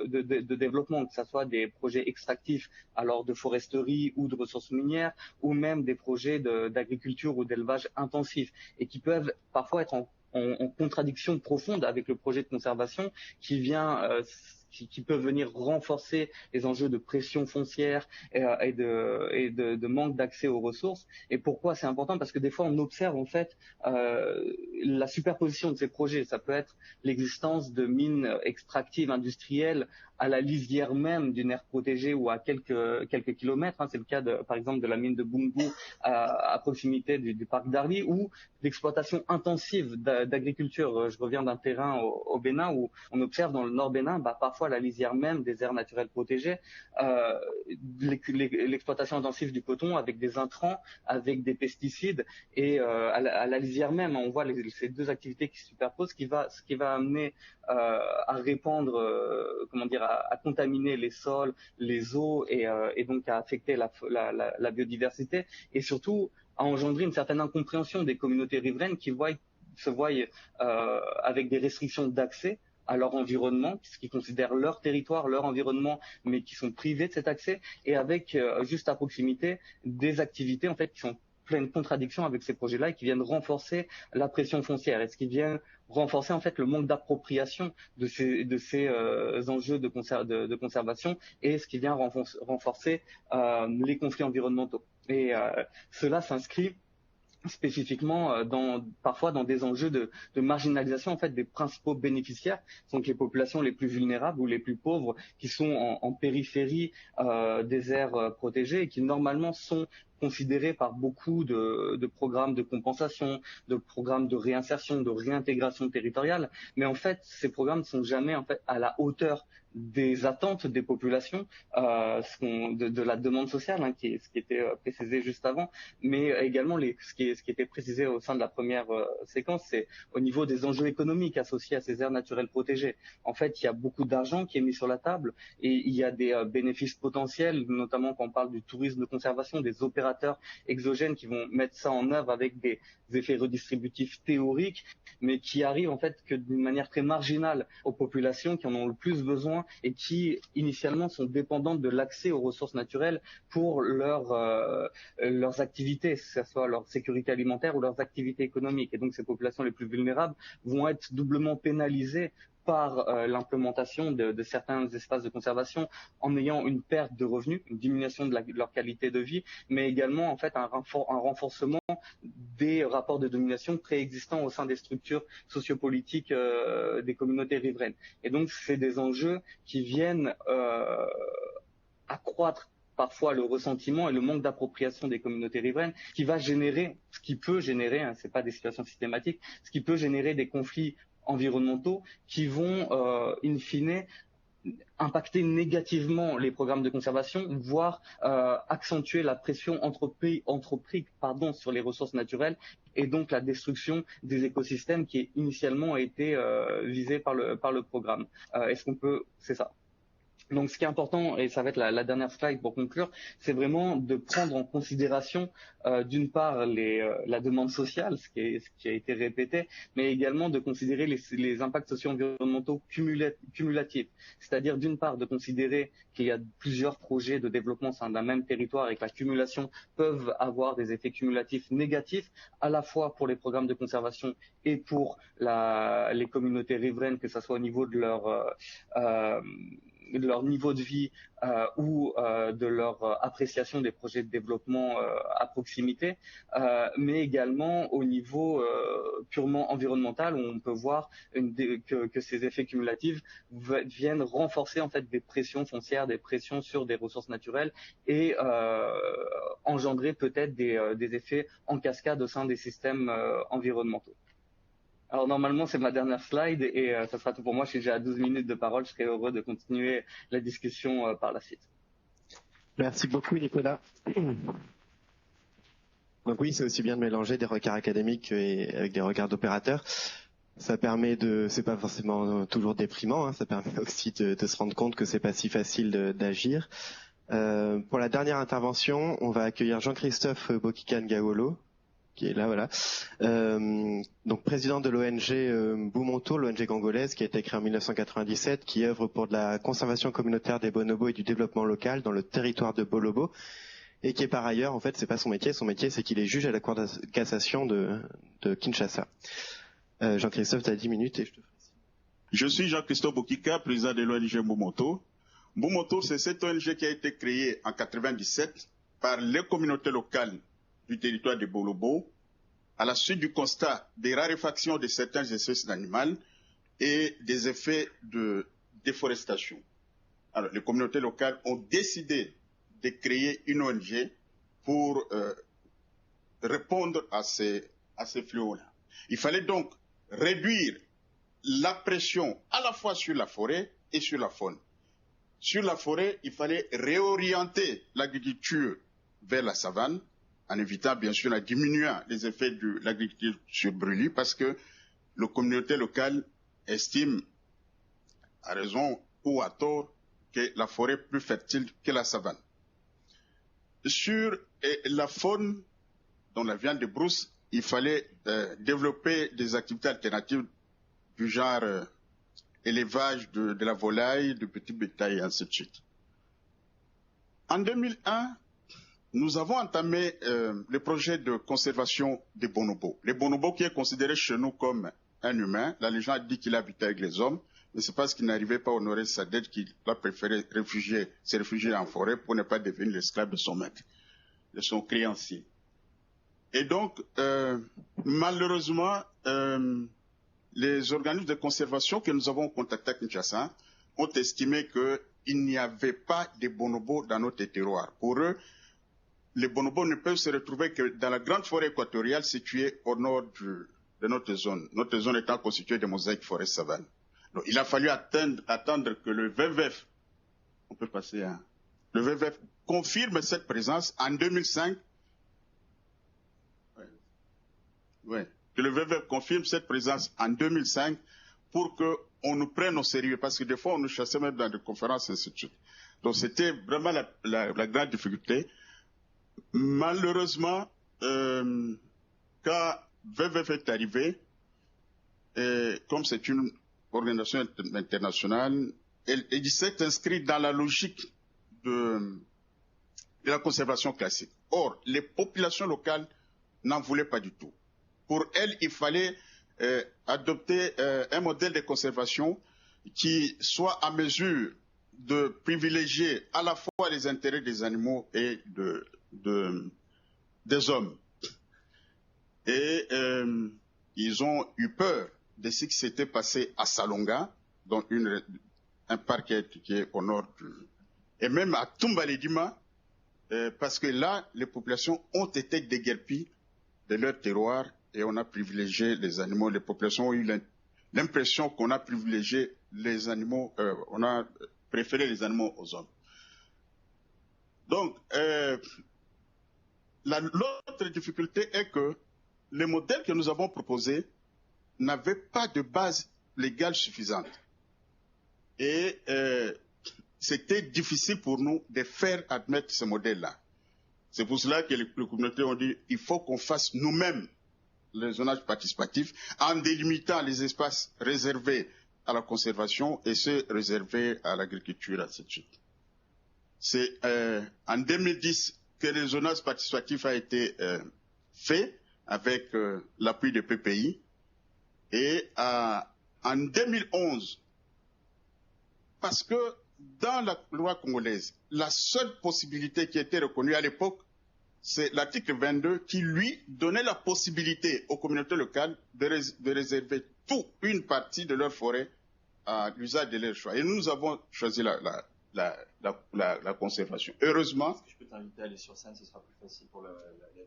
Speaker 5: de développement, que ce soit des projets extractifs, alors de foresterie ou de ressources minières, ou même des projets d'agriculture ou d'élevage intensif, et qui peuvent parfois être en contradiction profonde avec le projet de conservation qui peut venir renforcer les enjeux de pression foncière et de manque d'accès aux ressources. Et pourquoi c'est important? Parce que des fois, on observe en fait la superposition de ces projets. Ça peut être l'existence de mines extractives industrielles à la lisière même d'une aire protégée ou à quelques kilomètres. C'est le cas, par exemple, de la mine de Bungu à proximité du parc d'Arly, ou l'exploitation intensive d'agriculture. Je reviens d'un terrain au Bénin où on observe dans le nord Bénin, parfois à la lisière même des aires naturelles protégées, l'exploitation intensive du coton avec des intrants, avec des pesticides, et à la lisière même, on voit ces deux activités qui se superposent, ce qui va amener à répandre, à contaminer les sols, les eaux, et donc à affecter la biodiversité, et surtout à engendrer une certaine incompréhension des communautés riveraines qui se voient avec des restrictions d'accès à leur environnement, qui considèrent leur territoire, leur environnement, mais qui sont privés de cet accès, et avec juste à proximité des activités en fait qui sont pleine contradiction avec ces projets-là et qui viennent renforcer la pression foncière, et ce qui vient renforcer en fait le manque d'appropriation de ces enjeux de conservation, et ce qui vient renforcer les conflits environnementaux. Et cela s'inscrit spécifiquement parfois dans des enjeux de marginalisation en fait des principaux bénéficiaires, donc les populations les plus vulnérables ou les plus pauvres qui sont en périphérie des aires protégées, et qui normalement sont considérés par beaucoup de programmes de compensation, de programmes de réinsertion, de réintégration territoriale, mais en fait ces programmes ne sont jamais en fait à la hauteur des attentes des populations, de la demande sociale, ce qui était précisé juste avant, mais également ce qui était précisé au sein de la première séquence, c'est au niveau des enjeux économiques associés à ces aires naturelles protégées. En fait, il y a beaucoup d'argent qui est mis sur la table, et il y a des bénéfices potentiels, notamment quand on parle du tourisme de conservation, des opérateurs exogènes qui vont mettre ça en œuvre avec des effets redistributifs théoriques, mais qui arrivent en fait que d'une manière très marginale aux populations qui en ont le plus besoin et qui initialement sont dépendantes de l'accès aux ressources naturelles pour leurs activités, que ce soit leur sécurité alimentaire ou leurs activités économiques. Et donc ces populations les plus vulnérables vont être doublement pénalisées par l'implémentation de certains espaces de conservation en ayant une perte de revenus, une diminution de leur qualité de vie, mais également en fait un renforcement des rapports de domination préexistants au sein des structures sociopolitiques des communautés riveraines. Et donc c'est des enjeux qui viennent accroître parfois le ressentiment et le manque d'appropriation des communautés riveraines, qui va générer, ce qui peut générer, hein, c'est pas des situations systématiques, ce qui peut générer des conflits environnementaux qui vont, in fine, impacter négativement les programmes de conservation, voire accentuer la pression anthropique sur les ressources naturelles et donc la destruction des écosystèmes qui initialement a été visée par le programme. Est-ce qu'on peut... C'est ça. Donc, ce qui est important, et ça va être la dernière slide pour conclure, c'est vraiment de prendre en considération, d'une part, la demande sociale, ce qui a été répété, mais également de considérer les impacts socio-environnementaux cumulatifs. C'est-à-dire, d'une part, de considérer qu'il y a plusieurs projets de développement au sein d'un même territoire et que l'accumulation peuvent avoir des effets cumulatifs négatifs, à la fois pour les programmes de conservation et pour les communautés riveraines, que ce soit au niveau de leur niveau de vie ou de leur appréciation des projets de développement à proximité, mais également au niveau purement environnemental, où on peut voir que ces effets cumulatifs viennent renforcer en fait des pressions foncières, des pressions sur des ressources naturelles et engendrer peut-être des effets en cascade au sein des systèmes environnementaux. Alors normalement c'est ma dernière slide et ça sera tout pour moi. Je suis déjà à 12 minutes de parole, je serai heureux de continuer la discussion par la suite.
Speaker 2: Merci beaucoup Nicolas. Donc oui, c'est aussi bien de mélanger des regards académiques avec des regards d'opérateurs. Ça permet c'est pas forcément toujours déprimant, hein, ça permet aussi de se rendre compte que c'est pas si facile d'agir. Pour la dernière intervention, on va accueillir Jean-Christophe Bokikan-Gawolo, qui est là, voilà. Donc président de l'ONG Bumonto, l'ONG congolaise, qui a été créée en 1997, qui œuvre pour de la conservation communautaire des bonobos et du développement local dans le territoire de Bolobo, et qui est par ailleurs, en fait, c'est pas son métier c'est qu'il est juge à la Cour de cassation de Kinshasa. Jean-Christophe, tu as 10 minutes et je te ferai signe.
Speaker 6: Je suis Jean-Christophe Bokika, président de l'ONG Bumonto. Bumonto, c'est cette ONG qui a été créée en 1997 par les communautés locales du territoire de Bolobo, à la suite du constat des raréfactions de certaines espèces animales et des effets de déforestation. Alors, les communautés locales ont décidé de créer une ONG pour répondre à ces fléaux-là. Il fallait donc réduire la pression à la fois sur la forêt et sur la faune. Sur la forêt, il fallait réorienter l'agriculture vers la savane, en évitant bien sûr, en diminuant les effets de l'agriculture sur brûlis, parce que les communautés locales estiment, à raison ou à tort, que la forêt est plus fertile que la savane. Sur la faune, dont la viande de brousse, il fallait développer des activités alternatives du genre élevage de la volaille, de petits bétail, et ainsi de suite. En 2001, nous avons entamé le projet de conservation des bonobos. Les bonobos qui est considéré chez nous comme un humain. La légende dit qu'il habitait avec les hommes, mais c'est parce qu'il n'arrivait pas à honorer sa dette qu'il a préféré se réfugier en forêt pour ne pas devenir l'esclave de son maître, de son créancier. Et donc, malheureusement, les organismes de conservation que nous avons contactés à Kinshasa ont estimé qu'il n'y avait pas de bonobos dans notre terroir. Pour eux, les bonobos ne peuvent se retrouver que dans la grande forêt équatoriale située au nord de notre zone étant constituée de mosaïques forêts savanes. Donc, il a fallu attendre que le WWF, on peut passer à, le WWF confirme cette présence en 2005. Que le WWF confirme cette présence en 2005 pour qu'on nous prenne au sérieux, parce que des fois on nous chassait même dans des conférences, ainsi de suite. Donc c'était vraiment la grande difficulté. Malheureusement, quand WWF est arrivé, comme c'est une organisation internationale, elle s'est inscrite dans la logique de la conservation classique. Or, les populations locales n'en voulaient pas du tout. Pour elles, il fallait adopter un modèle de conservation qui soit à mesure de privilégier à la fois les intérêts des animaux et des hommes. Et ils ont eu peur de ce qui s'était passé à Salonga, dans un parc qui est au nord et même à Tumbaledima, parce que là, les populations ont été déguerpies de leur terroir et on a privilégié les animaux. Les populations ont eu l'impression qu'on a privilégié les animaux, on a préféré les animaux aux hommes. Donc, l'autre difficulté est que le modèle que nous avons proposé n'avait pas de base légale suffisante. Et c'était difficile pour nous de faire admettre ce modèle-là. C'est pour cela que les communautés ont dit qu'il faut qu'on fasse nous-mêmes le zonage participatif en délimitant les espaces réservés à la conservation et ceux réservés à l'agriculture, ainsi de suite. C'est en 2010 que le zonage participatif a été fait avec l'appui de PPI et en 2011, parce que dans la loi congolaise, la seule possibilité qui était reconnue à l'époque, c'est l'article 22 qui, lui, donnait la possibilité aux communautés locales de réserver une partie de leur forêt à l'usage de leur choix. Et nous avons choisi la conservation. Heureusement...
Speaker 1: Est-ce que je peux t'inviter à aller sur scène, ce sera plus facile pour la vidéo.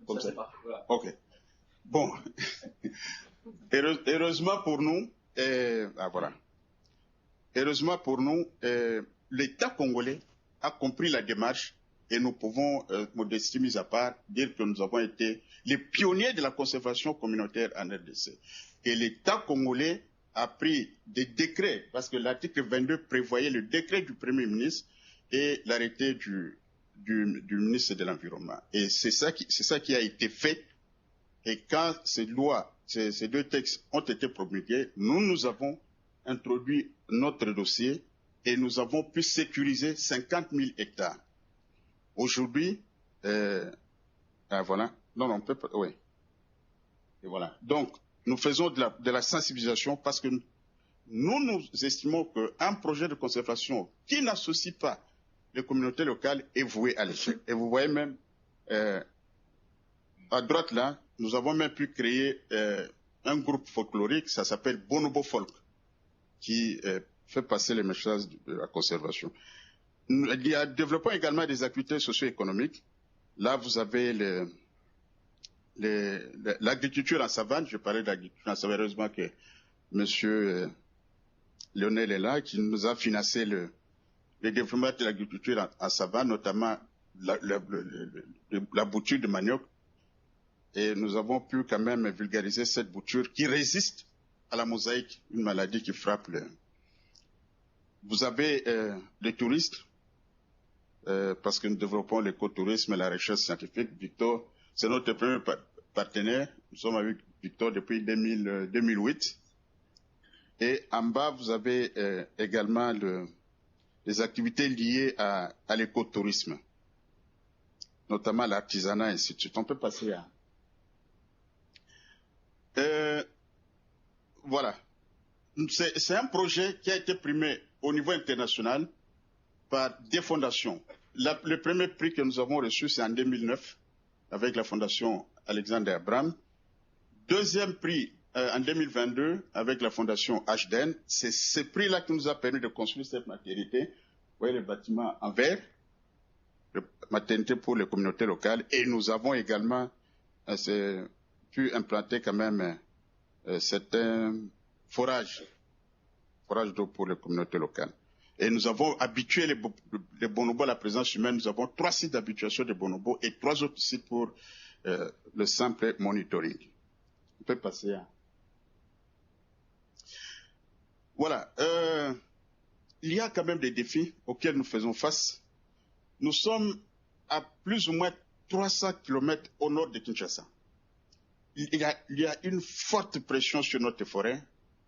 Speaker 6: Comme ça.
Speaker 1: Voilà.
Speaker 6: Ok. Bon. Heureusement pour nous, voilà. Heureusement pour nous, l'État congolais a compris la démarche et nous pouvons, modestie mise à part, dire que nous avons été les pionniers de la conservation communautaire en RDC. Et l'État congolais a pris des décrets, parce que l'article 22 prévoyait le décret du Premier ministre et l'arrêté du ministre de l'Environnement. Et c'est ça qui a été fait. Et quand ces deux textes ont été promulgués, nous avons introduit notre dossier et nous avons pu sécuriser 50 000 hectares. Aujourd'hui, voilà. Non, on peut pas. Oui. Et voilà. Donc, nous faisons de la sensibilisation parce que nous estimons qu'un projet de conservation qui n'associe pas les communautés locales est voué à l'échec. Et vous voyez même, à droite là, nous avons même pu créer un groupe folklorique, ça s'appelle Bonobo Folk, qui fait passer les messages de la conservation. Il y a développement également des activités socio-économiques. Là, vous avez l'agriculture en savane. Je parlais d'agriculture en savane. Heureusement que M. Lionel est là, qui nous a financé le développement de l'agriculture en savane, notamment la bouture de manioc. Et nous avons pu quand même vulgariser cette bouture qui résiste à la mosaïque, une maladie qui frappe Vous avez les touristes, parce que nous développons l'écotourisme et la recherche scientifique. Victor, c'est notre premier partenaire. Nous sommes avec Victor depuis 2008. Et en bas, vous avez également les activités liées à l'écotourisme, notamment l'artisanat, et ainsi de suite. On peut passer à... Voilà. C'est un projet qui a été primé au niveau international par des fondations. Le premier prix que nous avons reçu, c'est en 2009, avec la fondation Alexander Abraham. Deuxième prix en 2022, avec la fondation HDN. C'est ce prix-là qui nous a permis de construire cette maternité. Vous voyez le bâtiment en verre, maternité pour les communautés locales. Et nous avons également pu implanter quand même certains forages d'eau pour les communautés locales. Et nous avons habitué les bonobos à la présence humaine. Nous avons 3 sites d'habituation de bonobos et 3 autres sites pour le simple monitoring. On peut passer à... Voilà. Il y a quand même des défis auxquels nous faisons face. Nous sommes à plus ou moins 300 km au nord de Kinshasa. Il y a une forte pression sur notre forêt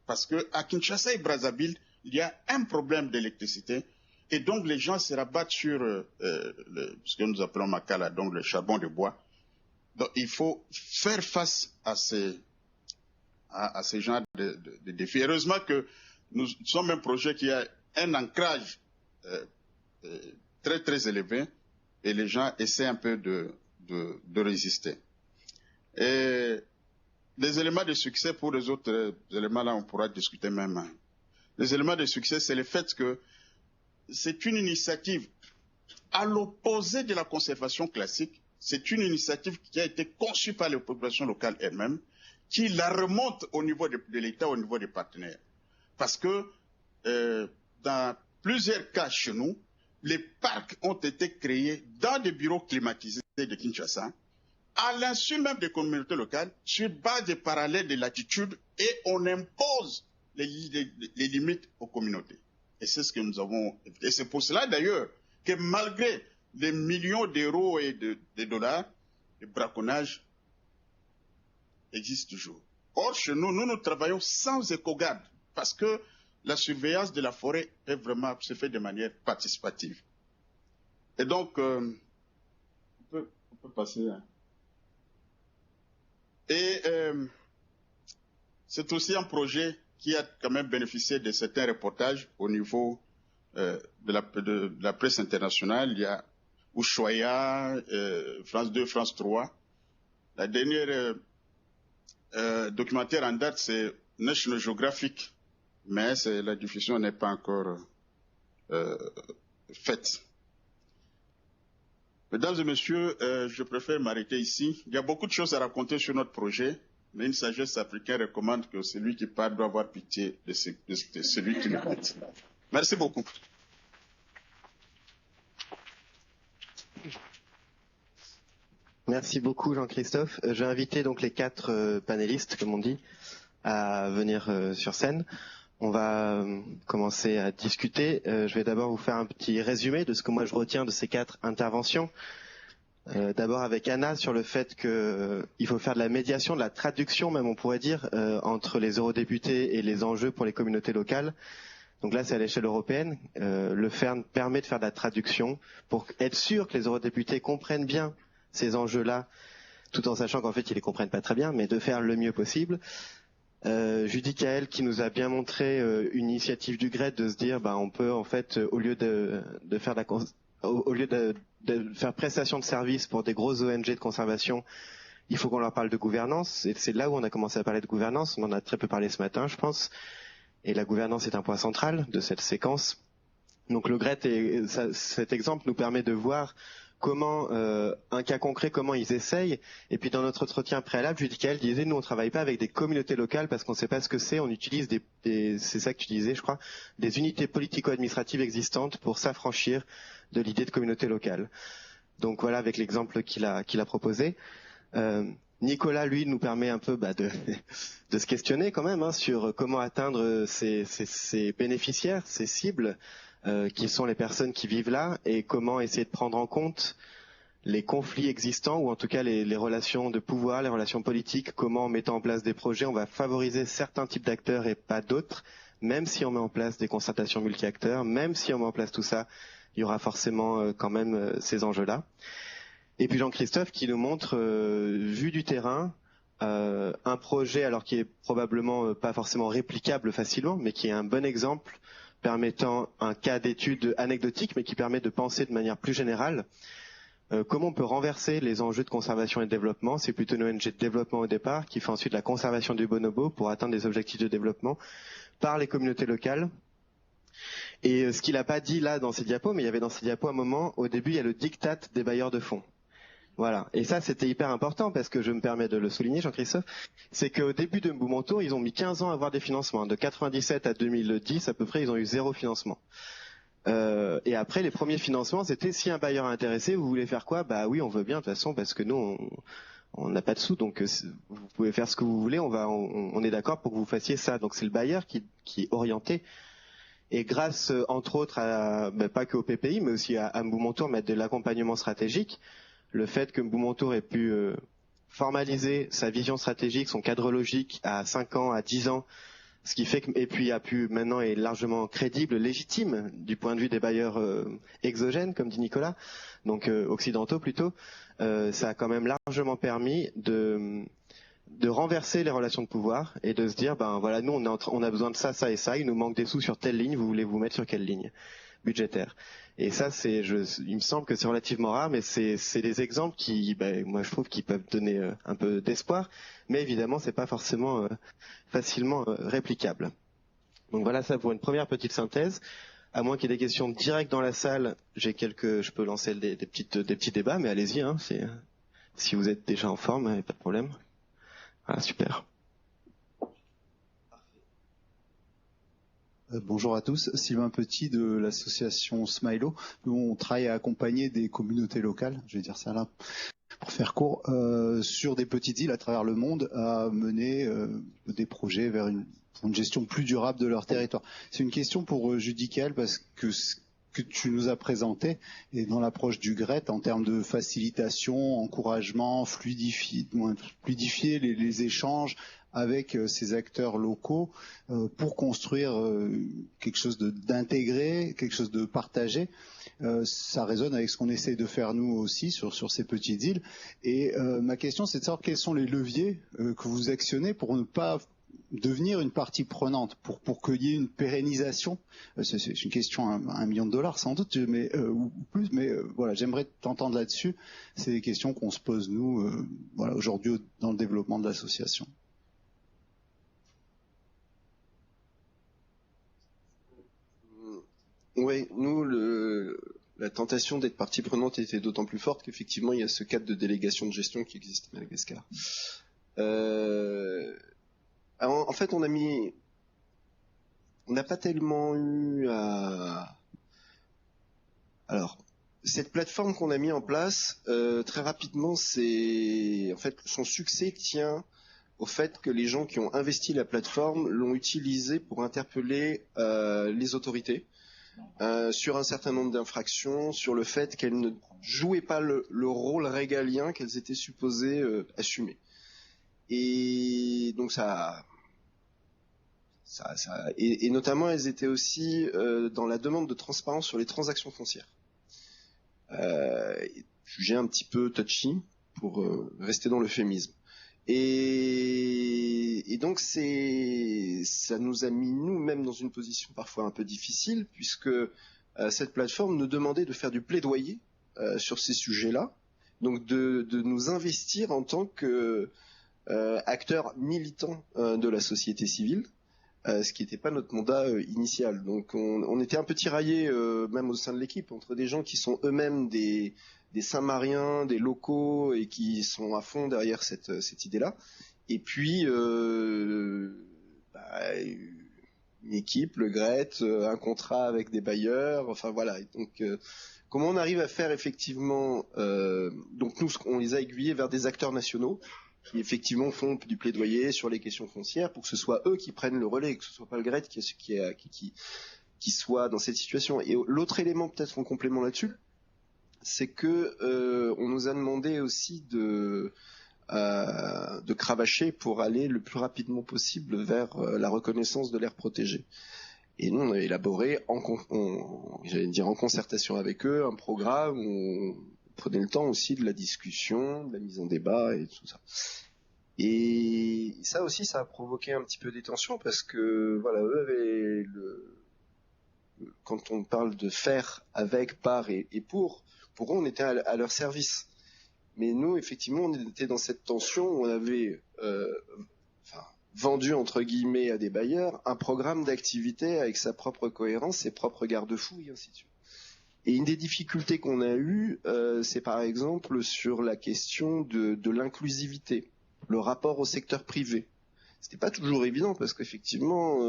Speaker 6: parce qu'à Kinshasa et Brazzaville, il y a un problème d'électricité et donc les gens se rabattent sur ce que nous appelons Makala, donc le charbon de bois. Donc il faut faire face à à ce genre de défis. Heureusement que nous sommes un projet qui a un ancrage très très élevé et les gens essaient un peu de résister. Et les éléments de succès, pour les autres éléments là on pourra discuter même. Les éléments de succès, c'est le fait que c'est une initiative à l'opposé de la conservation classique. C'est une initiative qui a été conçue par les populations locales elles-mêmes, qui la remonte au niveau de l'État, au niveau des partenaires. Parce que dans plusieurs cas chez nous, les parcs ont été créés dans des bureaux climatisés de Kinshasa, à l'insu même des communautés locales, sur base des parallèles de latitude, et on impose les limites aux communautés. Et c'est ce que nous avons... Et c'est pour cela d'ailleurs que malgré les millions d'euros et de dollars, le braconnage existe toujours. Or, chez nous, nous travaillons sans éco-garde, parce que la surveillance de la forêt se fait de manière participative. Et donc, on peut passer... Et c'est aussi un projet qui a quand même bénéficié de certains reportages au niveau de la presse internationale. Il y a Ushuaïa, France 2, France 3. La dernière documentaire en date, c'est National Geographic, mais la diffusion n'est pas encore faite. Mesdames et messieurs, je préfère m'arrêter ici. Il y a beaucoup de choses à raconter sur notre projet, mais une sagesse africaine recommande que celui qui parle doit avoir pitié de celui qui l'écoute. Merci beaucoup.
Speaker 2: Merci beaucoup Jean-Christophe. Je vais inviter donc les 4 panélistes, comme on dit, à venir sur scène. On va commencer à discuter. Je vais d'abord vous faire un petit résumé de ce que moi je retiens de ces 4 interventions. D'abord avec Anna sur le fait qu'il faut faire de la médiation, de la traduction même on pourrait dire, entre les eurodéputés et les enjeux pour les communautés locales. Donc là c'est à l'échelle européenne. Le FERN permet de faire de la traduction pour être sûr que les eurodéputés comprennent bien ces enjeux-là, tout en sachant qu'en fait ils les comprennent pas très bien, mais de faire le mieux possible. Judy Kael qui nous a bien montré une initiative du GRED de se dire on peut en fait au lieu de faire prestation de services pour des grosses ONG de conservation, il faut qu'on leur parle de gouvernance, et c'est là où on a commencé à parler de gouvernance. On en a très peu parlé ce matin je pense, et la gouvernance est un point central de cette séquence. Donc le GRED, cet exemple nous permet de voir comment, un cas concret, comment ils essayent. Et puis dans notre entretien préalable, Judy Kael disait, nous on travaille pas avec des communautés locales parce qu'on ne sait pas ce que c'est, on utilise c'est ça que tu disais je crois, des unités politico-administratives existantes pour s'affranchir de l'idée de communauté locale. Donc voilà avec l'exemple qu'il a proposé. Nicolas, lui, nous permet un peu de se questionner quand même sur comment atteindre ces bénéficiaires, ces cibles, qui sont les personnes qui vivent là, et comment essayer de prendre en compte les conflits existants, ou en tout cas les relations de pouvoir, les relations politiques, comment en mettant en place des projets, on va favoriser certains types d'acteurs et pas d'autres, même si on met en place des concertations multi-acteurs, même si on met en place tout ça, il y aura forcément quand même ces enjeux-là. Et puis Jean-Christophe qui nous montre, vu du terrain, un projet alors qui est probablement pas forcément réplicable facilement, mais qui est un bon exemple permettant un cas d'étude anecdotique, mais qui permet de penser de manière plus générale comment on peut renverser les enjeux de conservation et de développement. C'est plutôt une ONG de développement au départ, qui fait ensuite la conservation du bonobo pour atteindre des objectifs de développement par les communautés locales. Et ce qu'il n'a pas dit là dans ses diapos, mais il y avait dans ses diapos un moment, au début il y a le diktat des bailleurs de fonds. Voilà. Et ça, c'était hyper important parce que je me permets de le souligner, Jean-Christophe, c'est qu'au début de Mboumontour, ils ont mis 15 ans à avoir des financements. De 97 à 2010, à peu près, ils ont eu 0 financement. Et après, les premiers financements, c'était si un bailleur est intéressé, vous voulez faire quoi? Bah oui, on veut bien, de toute façon, parce que nous, on n'a pas de sous, donc vous pouvez faire ce que vous voulez, on est d'accord pour que vous fassiez ça. Donc c'est le bailleur qui est orienté. Et grâce, entre autres, pas que au PPI, mais aussi à Mboumontour, mettre de l'accompagnement stratégique, le fait que Mboumontour ait pu formaliser sa vision stratégique, son cadre logique à 5 ans, à 10 ans, ce qui fait que, et puis a pu maintenant est largement crédible, légitime du point de vue des bailleurs exogènes, comme dit Nicolas, donc occidentaux plutôt, ça a quand même largement permis de renverser les relations de pouvoir et de se dire, ben voilà, nous on a besoin de ça, ça et ça, il nous manque des sous sur telle ligne, vous voulez vous mettre sur quelle ligne budgétaire. Et ça, il me semble que c'est relativement rare, mais c'est des exemples qui, moi je trouve, qui peuvent donner un peu d'espoir, mais évidemment c'est pas forcément facilement réplicable. Donc voilà ça pour une première petite synthèse. À moins qu'il y ait des questions directes dans la salle, je peux lancer des petits débats, mais allez-y, hein, si vous êtes déjà en forme, pas de problème. Voilà, super.
Speaker 7: Bonjour à tous, Sylvain Petit de l'association Smilo. Nous, on travaille à accompagner des communautés locales, je vais dire ça là, pour faire court, sur des petites îles à travers le monde à mener des projets vers une gestion plus durable de leur territoire. C'est une question pour Judicaël parce que ce que tu nous as présenté et dans l'approche du GRET en termes de facilitation, encouragement, fluidifier les échanges avec ces acteurs locaux pour construire quelque chose d'intégré, quelque chose de partagé. Ça résonne avec ce qu'on essaie de faire nous aussi sur ces petites îles. Et ma question, c'est de savoir quels sont les leviers que vous actionnez pour ne pas devenir une partie prenante, pour qu'il y ait une pérennisation. C'est une question à $1 million sans doute, mais ou plus. Mais voilà, j'aimerais t'entendre là-dessus. C'est des questions qu'on se pose nous, voilà, aujourd'hui dans le développement de l'association.
Speaker 4: Oui, nous, la tentation d'être partie prenante était d'autant plus forte qu'effectivement, il y a ce cadre de délégation de gestion qui existe à Madagascar. En fait, on n'a pas tellement eu à... Alors, cette plateforme qu'on a mis en place, très rapidement, en fait, son succès tient au fait que les gens qui ont investi la plateforme l'ont utilisée pour interpeller les autorités. Sur un certain nombre d'infractions, sur le fait qu'elles ne jouaient pas le rôle régalien qu'elles étaient supposées assumer. Et donc et notamment elles étaient aussi dans la demande de transparence sur les transactions foncières. Jugé un petit peu touchy pour rester dans l'euphémisme. Et donc ça nous a mis nous-mêmes dans une position parfois un peu difficile puisque cette plateforme nous demandait de faire du plaidoyer sur ces sujets-là, donc de nous investir en tant que acteurs militants de la société civile, ce qui n'était pas notre mandat initial. Donc on était un peu tiraillés même au sein de l'équipe entre des gens qui sont eux-mêmes des Saint-Mariens, des locaux et qui sont à fond derrière cette idée-là. Et puis une équipe, le GRET, un contrat avec des bailleurs, enfin voilà. Donc comment on arrive à faire effectivement donc nous on les a aiguillés vers des acteurs nationaux qui effectivement font du plaidoyer sur les questions foncières pour que ce soit eux qui prennent le relais, que ce soit pas le GRET qui soit dans cette situation. Et l'autre élément peut-être en complément là-dessus, c'est que on nous a demandé aussi de cravacher pour aller le plus rapidement possible vers la reconnaissance de l'aire protégée. Et nous, on a élaboré, en concertation avec eux, un programme où on prenait le temps aussi de la discussion, de la mise en débat et tout ça. Et ça aussi, ça a provoqué un petit peu des tensions parce que, voilà, eux avaient quand on parle de faire avec, par et pour eux, on était à leur service. Mais nous, effectivement, on était dans cette tension où on avait vendu, entre guillemets, à des bailleurs un programme d'activité avec sa propre cohérence, ses propres garde-fous, et ainsi de suite. Et une des difficultés qu'on a eues, c'est par exemple sur la question de l'inclusivité, le rapport au secteur privé. C'était pas toujours évident parce qu'effectivement,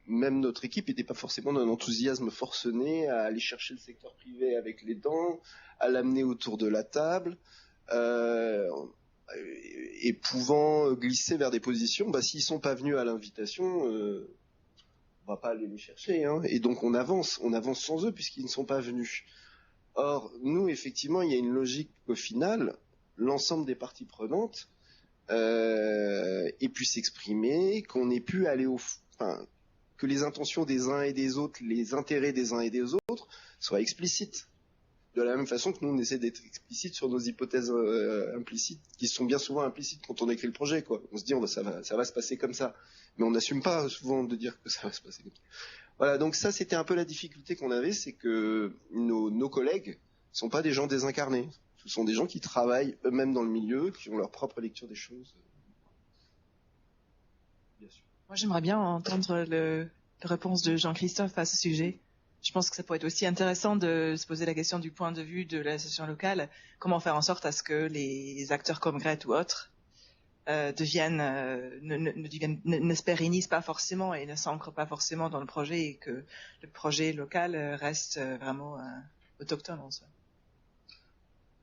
Speaker 4: même notre équipe n'était pas forcément d'un enthousiasme forcené à aller chercher le secteur privé avec les dents, à l'amener autour de la table, et pouvant glisser vers des positions, s'ils sont pas venus à l'invitation, on va pas aller les chercher, hein. Et donc on avance sans eux puisqu'ils ne sont pas venus. Or, nous, effectivement, il y a une logique qu'au final, l'ensemble des parties prenantes ait pu s'exprimer, qu'on ait pu aller que les intentions des uns et des autres, les intérêts des uns et des autres soient explicites. De la même façon que nous, on essaie d'être explicite sur nos hypothèses implicites, qui sont bien souvent implicites quand on écrit le projet, quoi. On se dit, ça va se passer comme ça. Mais on n'assume pas souvent de dire que ça va se passer comme ça. Voilà, donc ça, c'était un peu la difficulté qu'on avait, c'est que nos collègues ne sont pas des gens désincarnés. Ce sont des gens qui travaillent eux-mêmes dans le milieu, qui ont leur propre lecture des choses. Bien sûr.
Speaker 3: Moi, j'aimerais bien entendre la réponse de Jean-Christophe à ce sujet. Je pense que ça pourrait être aussi intéressant de se poser la question du point de vue de l'association locale. Comment faire en sorte à ce que les acteurs comme Grete ou autres ne se pérennisent pas forcément et ne s'ancrent pas forcément dans le projet et que le projet local reste vraiment autochtone en soi.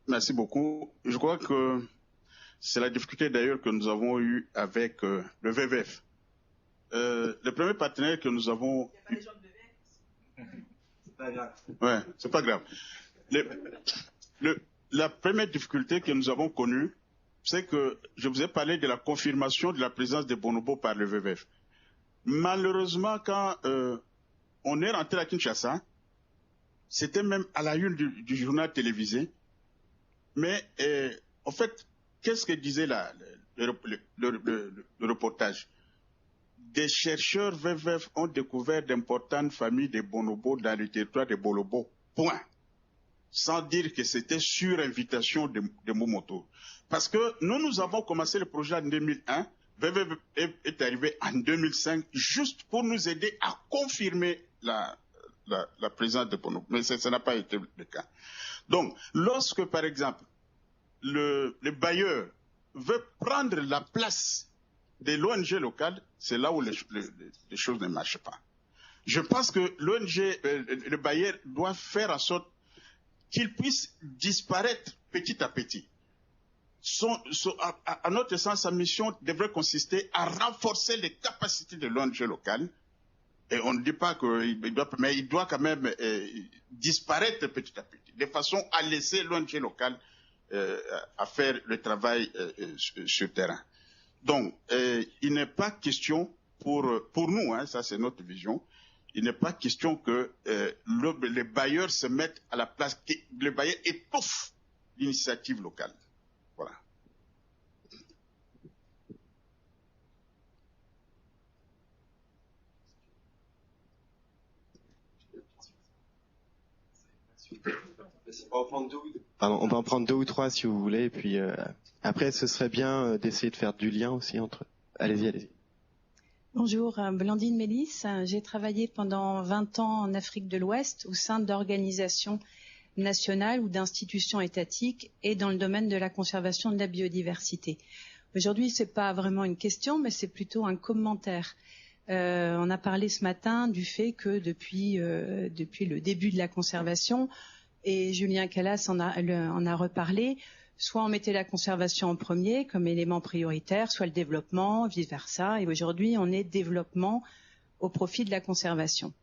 Speaker 6: Merci beaucoup. Je crois que c'est la difficulté d'ailleurs que nous avons eue avec le VVF. Le premier partenaire que nous avons... Il n'y a pas des gens de VVF. C'est pas grave. Ouais, c'est pas grave. La première difficulté que nous avons connue, c'est que je vous ai parlé de la confirmation de la présence des bonobos par le VVF. Malheureusement, quand on est rentré à Kinshasa, c'était même à la une du journal télévisé, mais en fait, qu'est-ce que disait le reportage? Des chercheurs VVF ont découvert d'importantes familles de bonobos dans le territoire de Bolobo. Point. Sans dire que c'était sur invitation de Momoto. Parce que nous avons commencé le projet en 2001, VVF est arrivé en 2005, juste pour nous aider à confirmer la présence de bonobos. Mais ça n'a pas été le cas. Donc, lorsque, par exemple, le bailleur veut prendre la place de l'ONG locale, c'est là où les choses ne marchent pas. Je pense que l'ONG, le bailleur doit faire en sorte qu'il puisse disparaître petit à petit. À notre sens, sa mission devrait consister à renforcer les capacités de l'ONG locale. Et on ne dit pas qu'il doit, mais il doit quand même disparaître petit à petit, de façon à laisser l'ONG locale à faire le travail sur terrain. Donc, il n'est pas question pour nous, hein, ça c'est notre vision, il n'est pas question que les bailleurs se mettent à la place, que les bailleurs étouffent l'initiative locale. Voilà.
Speaker 2: On peut en prendre deux ou trois si vous voulez, et puis après ce serait bien d'essayer de faire du lien aussi entre... Allez-y.
Speaker 8: Bonjour, Blandine Mélis. J'ai travaillé pendant 20 ans en Afrique de l'Ouest au sein d'organisations nationales ou d'institutions étatiques et dans le domaine de la conservation de la biodiversité. Aujourd'hui, ce n'est pas vraiment une question, mais c'est plutôt un commentaire. On a parlé ce matin du fait que depuis le début de la conservation, et Julien Callas en a reparlé, soit on mettait la conservation en premier comme élément prioritaire, soit le développement, vice-versa. Et aujourd'hui, on est développement au profit de la conservation.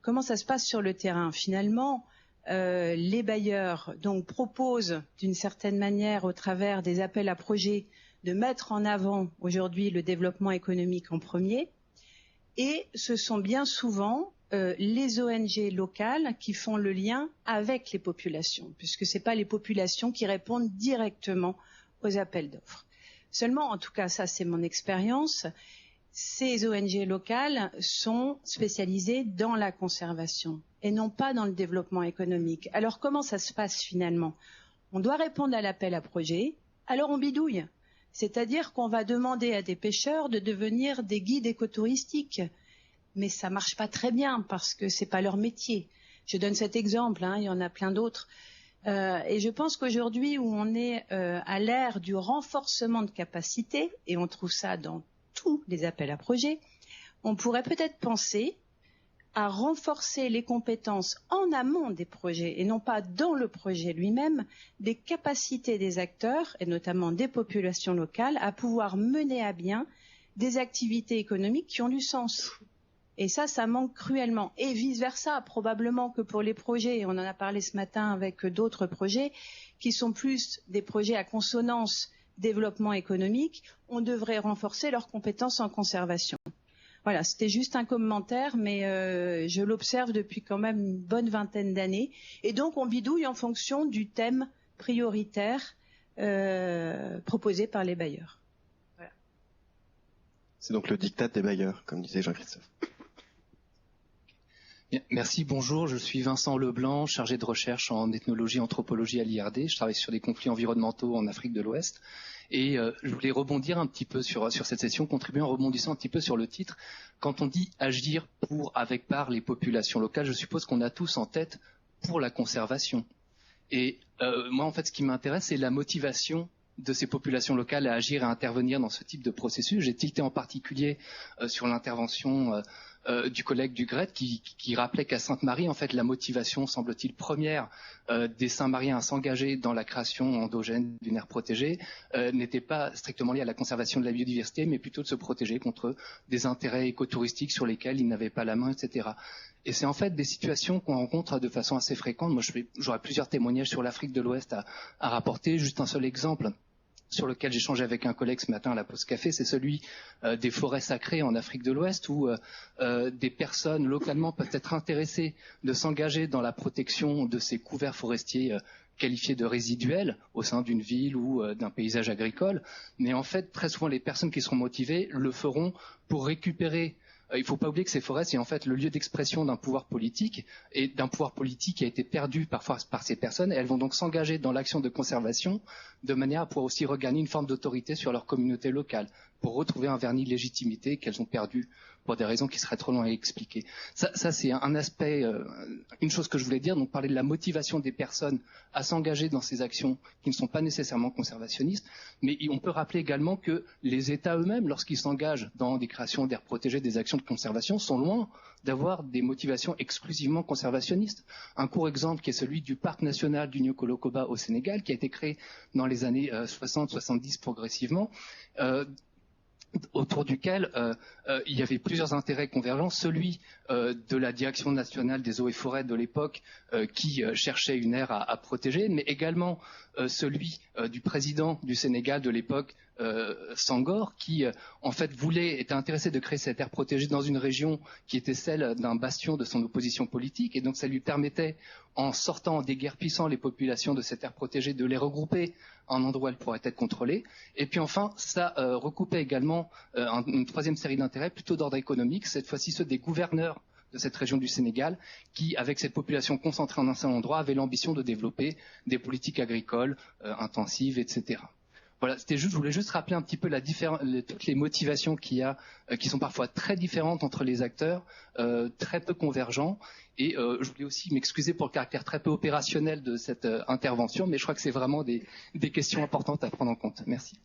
Speaker 8: Comment ça se passe sur le terrain? Finalement, les bailleurs donc proposent d'une certaine manière, au travers des appels à projets, de mettre en avant aujourd'hui le développement économique en premier. Et ce sont bien souvent les ONG locales qui font le lien avec les populations, puisque ce n'est pas les populations qui répondent directement aux appels d'offres. Seulement, en tout cas, ça c'est mon expérience, ces ONG locales sont spécialisées dans la conservation et non pas dans le développement économique. Alors comment ça se passe finalement? On doit répondre à l'appel à projet, alors on bidouille. C'est-à-dire qu'on va demander à des pêcheurs de devenir des guides écotouristiques. Mais ça ne marche pas très bien parce que ce n'est pas leur métier. Je donne cet exemple, hein, il y en a plein d'autres. Et je pense qu'aujourd'hui, où on est à l'ère du renforcement de capacité, et on trouve ça dans tous les appels à projets, on pourrait peut-être penser à renforcer les compétences en amont des projets, et non pas dans le projet lui-même, des capacités des acteurs, et notamment des populations locales, à pouvoir mener à bien des activités économiques qui ont du sens. Et ça manque cruellement. Et vice-versa, probablement que pour les projets, et on en a parlé ce matin avec d'autres projets, qui sont plus des projets à consonance développement économique, on devrait renforcer leurs compétences en conservation. Voilà, c'était juste un commentaire, mais je l'observe depuis quand même une bonne vingtaine d'années. Et donc, on bidouille en fonction du thème prioritaire proposé par les bailleurs. Voilà.
Speaker 2: C'est donc le diktat des bailleurs, comme disait Jean-Christophe.
Speaker 9: Bien, merci, bonjour, je suis Vincent Leblanc, chargé de recherche en ethnologie et anthropologie à l'IRD. Je travaille sur des conflits environnementaux en Afrique de l'Ouest. Et je voulais rebondir un petit peu sur cette session, contribuer en rebondissant un petit peu sur le titre. Quand on dit agir pour, avec, par les populations locales, je suppose qu'on a tous en tête pour la conservation. Et moi, en fait, ce qui m'intéresse, c'est la motivation de ces populations locales à agir et à intervenir dans ce type de processus. J'ai tilté en particulier sur l'intervention du collègue du GRET qui rappelait qu'à Sainte-Marie, en fait, la motivation, semble-t-il, première des Saint-Mariens à s'engager dans la création endogène d'une aire protégée n'était pas strictement liée à la conservation de la biodiversité, mais plutôt de se protéger contre des intérêts écotouristiques sur lesquels ils n'avaient pas la main, etc. Et c'est en fait des situations qu'on rencontre de façon assez fréquente. Moi, j'aurais plusieurs témoignages sur l'Afrique de l'Ouest à rapporter. Juste un seul exemple sur lequel j'ai échangé avec un collègue ce matin à la pause café, c'est celui des forêts sacrées en Afrique de l'Ouest où des personnes localement peuvent être intéressées de s'engager dans la protection de ces couverts forestiers qualifiés de résiduels au sein d'une ville ou d'un paysage agricole. Mais en fait, très souvent, les personnes qui seront motivées le feront pour récupérer. Il ne faut pas oublier que ces forêts, c'est en fait le lieu d'expression d'un pouvoir politique et d'un pouvoir politique qui a été perdu parfois par ces personnes. Et elles vont donc s'engager dans l'action de conservation de manière à pouvoir aussi regagner une forme d'autorité sur leur communauté locale pour retrouver un vernis de légitimité qu'elles ont perdu pour des raisons qui seraient trop longues à expliquer. Ça c'est un aspect, une chose que je voulais dire, donc parler de la motivation des personnes à s'engager dans ces actions qui ne sont pas nécessairement conservationnistes, mais on peut rappeler également que les États eux-mêmes, lorsqu'ils s'engagent dans des créations d'aires protégées, des actions de conservation, sont loin d'avoir des motivations exclusivement conservationnistes. Un court exemple qui est celui du parc national du Niokolo-Koba au Sénégal, qui a été créé dans les années 60-70 progressivement, autour duquel il y avait plusieurs intérêts convergents, celui de la Direction nationale des eaux et forêts de l'époque qui cherchait une aire à protéger, mais également celui du président du Sénégal de l'époque, Senghor, qui en fait était intéressé de créer cette aire protégée dans une région qui était celle d'un bastion de son opposition politique, et donc ça lui permettait, en sortant, en déguerpissant les populations de cette aire protégée, de les regrouper en endroit où elles pourraient être contrôlées. Et puis enfin, ça recoupait également une troisième série d'intérêts plutôt d'ordre économique, cette fois-ci ceux des gouverneurs de cette région du Sénégal, qui, avec cette population concentrée en un seul endroit, avaient l'ambition de développer des politiques agricoles intensives, etc. Voilà, je voulais juste rappeler un petit peu toutes les motivations qu'il y a, qui sont parfois très différentes entre les acteurs, très peu convergents. Et je voulais aussi m'excuser pour le caractère très peu opérationnel de cette intervention, mais je crois que c'est vraiment des questions importantes à prendre en compte. Merci.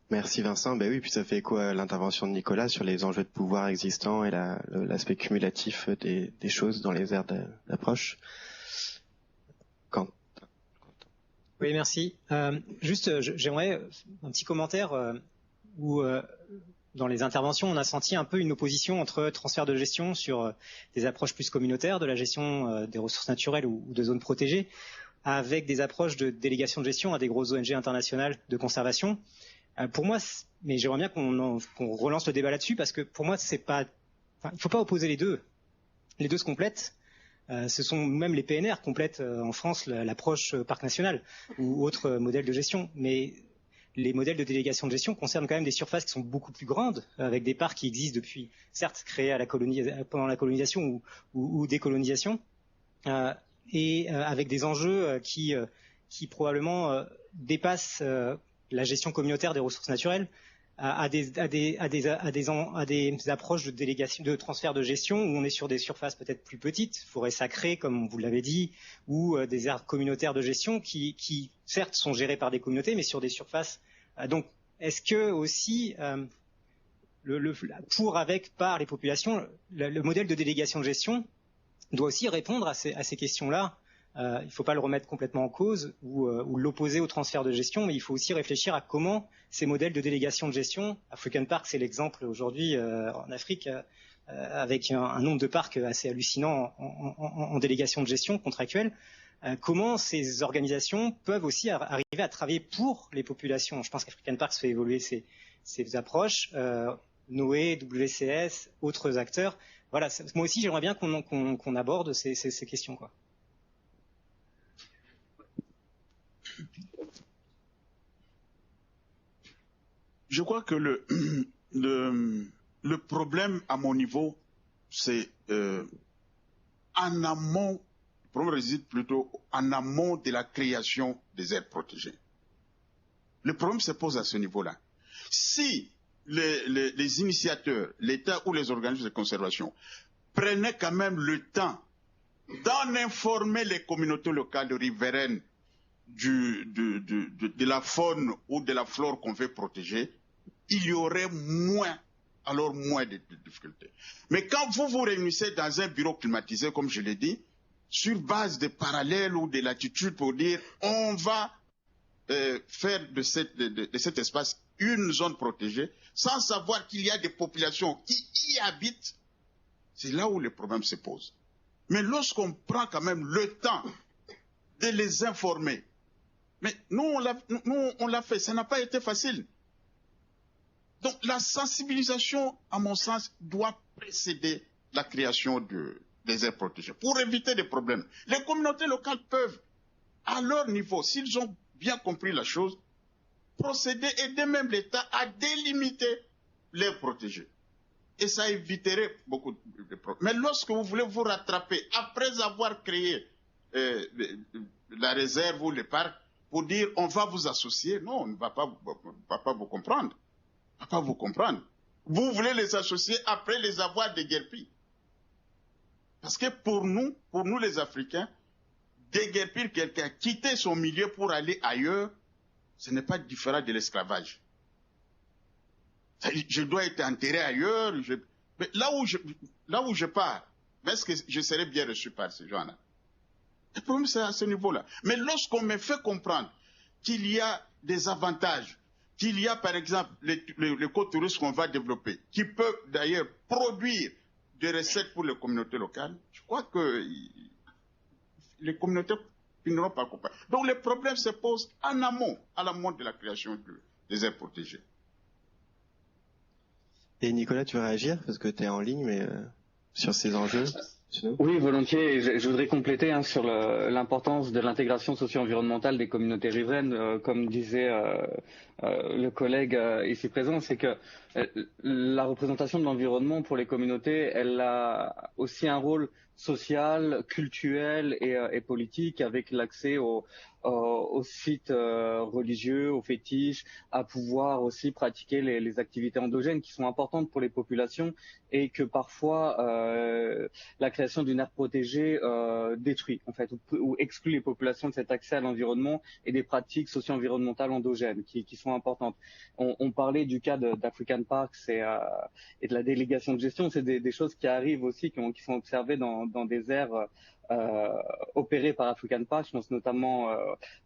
Speaker 2: Merci Vincent. Ben oui, puis ça fait écho à l'intervention de Nicolas sur les enjeux de pouvoir existants et l'aspect cumulatif des choses dans les aires d'approche.
Speaker 10: Oui, merci. J'aimerais un petit commentaire où dans les interventions, on a senti un peu une opposition entre transfert de gestion sur des approches plus communautaires de la gestion des ressources naturelles ou de zones protégées, avec des approches de délégation de gestion à des grosses ONG internationales de conservation. Pour moi, mais j'aimerais bien qu'on relance le débat là-dessus, parce que pour moi, il ne faut pas opposer les deux. Les deux se complètent. Ce sont même les PNR complètent en France l'approche parc national ou autre modèle de gestion. Mais les modèles de délégation de gestion concernent quand même des surfaces qui sont beaucoup plus grandes, avec des parcs qui existent depuis, certes, créés pendant la colonisation ou décolonisation, et avec des enjeux qui probablement dépassent la gestion communautaire des ressources naturelles à des approches de délégation, de transfert de gestion où on est sur des surfaces peut-être plus petites, forêts sacrées comme vous l'avez dit, ou des aires communautaires de gestion qui certes sont gérées par des communautés, mais sur des surfaces. Donc, est-ce que aussi par les populations, le modèle de délégation de gestion doit aussi répondre à ces questions-là? Il ne faut pas le remettre complètement en cause ou l'opposer au transfert de gestion, mais il faut aussi réfléchir à comment ces modèles de délégation de gestion, African Park c'est l'exemple aujourd'hui en Afrique, avec un nombre de parcs assez hallucinant en délégation de gestion contractuelle, comment ces organisations peuvent aussi arriver à travailler pour les populations. Je pense qu'African Park fait évoluer ces approches. Noé, WCS, autres acteurs. Voilà, moi aussi j'aimerais bien qu'on aborde ces questions, quoi.
Speaker 6: Je crois que le problème à mon niveau, c'est en amont, le problème réside plutôt en amont de la création des aires protégées. Le problème se pose à ce niveau-là. Si les initiateurs, l'État ou les organismes de conservation prenaient quand même le temps d'en informer les communautés locales riveraines de la faune ou de la flore qu'on veut protéger, il y aurait moins de difficultés. Mais quand vous vous réunissez dans un bureau climatisé, comme je l'ai dit, sur base de parallèles ou de latitudes pour dire on va faire de cet espace une zone protégée, sans savoir qu'il y a des populations qui y habitent, c'est là où le problème se pose. Mais lorsqu'on prend quand même le temps de les informer, mais nous on l'a fait, ça n'a pas été facile. Donc la sensibilisation, à mon sens, doit précéder la création des aires protégées pour éviter des problèmes. Les communautés locales peuvent, à leur niveau, s'ils ont bien compris la chose, procéder, aider même l'État à délimiter les aires protégées. Et ça éviterait beaucoup de problèmes. Mais lorsque vous voulez vous rattraper, après avoir créé la réserve ou le parc, pour dire on va vous associer, non, on ne va pas vous comprendre. On ne va pas vous comprendre. Vous voulez les associer après les avoir déguerpis. Parce que pour nous les Africains, déguerpir quelqu'un, quitter son milieu pour aller ailleurs, ce n'est pas différent de l'esclavage. Je dois être enterré ailleurs, mais là où je pars, est-ce que je serai bien reçu par ces gens-là? Le problème, c'est à ce niveau-là. Mais lorsqu'on me fait comprendre qu'il y a des avantages, qu'il y a par exemple l'écotourisme qu'on va développer, qui peut d'ailleurs produire des recettes pour les communautés locales, je crois que les communautés finiront par comprendre. Donc les problèmes se posent en amont, à l'amont de la création des aires protégées.
Speaker 2: Et Nicolas, tu veux réagir parce que tu es en ligne, mais sur ces enjeux?
Speaker 5: Oui, volontiers. Je voudrais compléter sur l'importance de l'intégration socio-environnementale des communautés riveraines. Comme disait le collègue ici présent, c'est que la représentation de l'environnement pour les communautés, elle a aussi un rôle social, culturel et politique, avec l'accès aux sites religieux, aux fétiches, à pouvoir aussi pratiquer les activités endogènes qui sont importantes pour les populations et que parfois la création d'une aire protégée détruit en fait ou exclut les populations de cet accès à l'environnement et des pratiques socio-environnementales endogènes qui sont importantes. On parlait du cas d'African Parks et de la délégation de gestion, c'est des choses qui arrivent aussi, qui sont observées dans des aires opérées par African Parks. Je pense notamment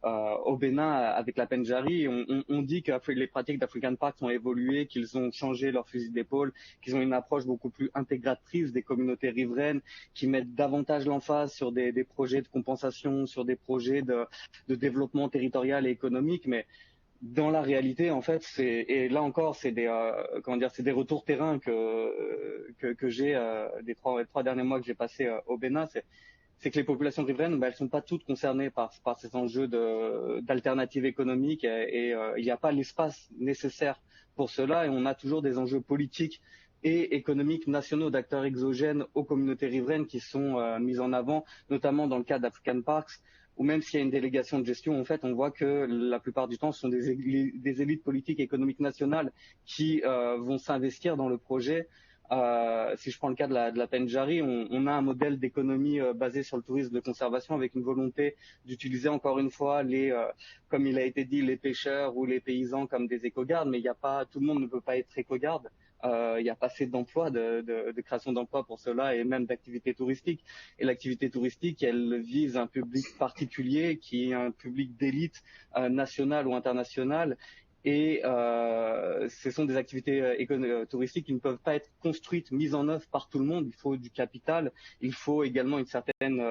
Speaker 5: au Bénin avec la Pendjari. On dit que les pratiques d'African Parks ont évolué, qu'ils ont changé leur fusil d'épaule, qu'ils ont une approche beaucoup plus intégratrice des communautés riveraines, qui mettent davantage l'emphase sur des projets de compensation, sur des projets de développement territorial et économique, mais dans la réalité, en fait, et là encore, c'est des retours terrain que j'ai des trois derniers mois que j'ai passés au Bénin. C'est que les populations riveraines, elles sont pas toutes concernées par ces enjeux d'alternatives économiques et il n'y a pas l'espace nécessaire pour cela et on a toujours des enjeux politiques et économiques nationaux d'acteurs exogènes aux communautés riveraines qui sont mis en avant, notamment dans le cas d'African Parks, ou même s'il y a une délégation de gestion, en fait, on voit que la plupart du temps, ce sont des élites politiques et économiques nationales qui vont s'investir dans le projet. Si je prends le cas de la Pendjari, on a un modèle d'économie basé sur le tourisme de conservation avec une volonté d'utiliser encore une fois comme il a été dit, les pêcheurs ou les paysans comme des éco-gardes, mais tout le monde ne peut pas être éco-garde. Il n'y a pas assez d'emplois, de création d'emplois pour cela et même d'activités touristiques. Et l'activité touristique, elle vise un public particulier qui est un public d'élite nationale ou internationale. Et ce sont des activités touristiques qui ne peuvent pas être construites, mises en œuvre par tout le monde. Il faut du capital, il faut également une certaine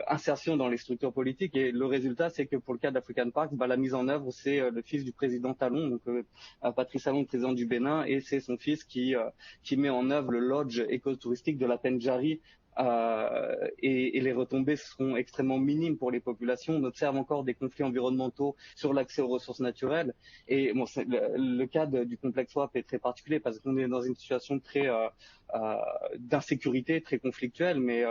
Speaker 5: insertion dans les structures politiques. Et le résultat, c'est que pour le cas d'African Parks, la mise en œuvre, c'est le fils du président Talon, donc Patrice Talon, président du Bénin, et c'est son fils qui met en œuvre le lodge écotouristique de la Pendjari. Et les retombées seront extrêmement minimes pour les populations. On observe encore des conflits environnementaux sur l'accès aux ressources naturelles. Et bon, le cas du complexe WAP est très particulier parce qu'on est dans une situation très d'insécurité, très conflictuelle. Mais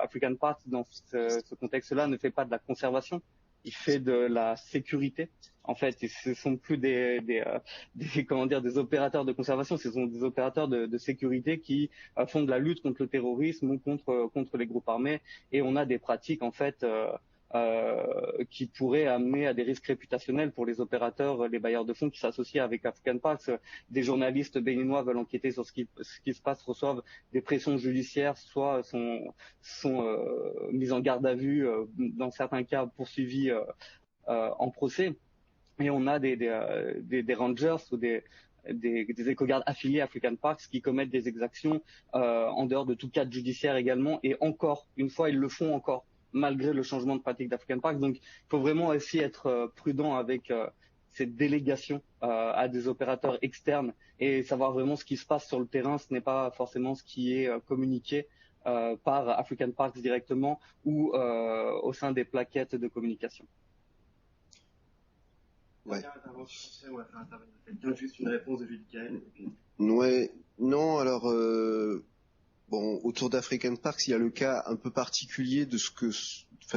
Speaker 5: African Parks, dans ce contexte-là, ne fait pas de la conservation. Il fait de la sécurité. En fait, et ce sont plus des opérateurs de conservation, ce sont des opérateurs de sécurité qui font de la lutte contre le terrorisme ou contre les groupes armés. Et on a des pratiques en fait qui pourraient amener à des risques réputationnels pour les opérateurs, les bailleurs de fonds qui s'associent avec African Parks. Des journalistes béninois veulent enquêter sur ce qui se passe, reçoivent des pressions judiciaires, soit sont mis en garde à vue, dans certains cas poursuivis en procès. Et on a des rangers ou des éco-gardes affiliés à African Parks qui commettent des exactions en dehors de tout cadre judiciaire également. Et encore une fois, ils le font encore malgré le changement de pratique d'African Parks. Donc, il faut vraiment aussi être prudent avec cette délégation à des opérateurs externes et savoir vraiment ce qui se passe sur le terrain. Ce n'est pas forcément ce qui est communiqué par African Parks directement ou au sein des plaquettes de communication.
Speaker 2: Ouais.
Speaker 11: Juste une réponse de Julie Cahen.
Speaker 4: Ouais, non, alors bon, autour d'African Parks, il y a le cas un peu particulier de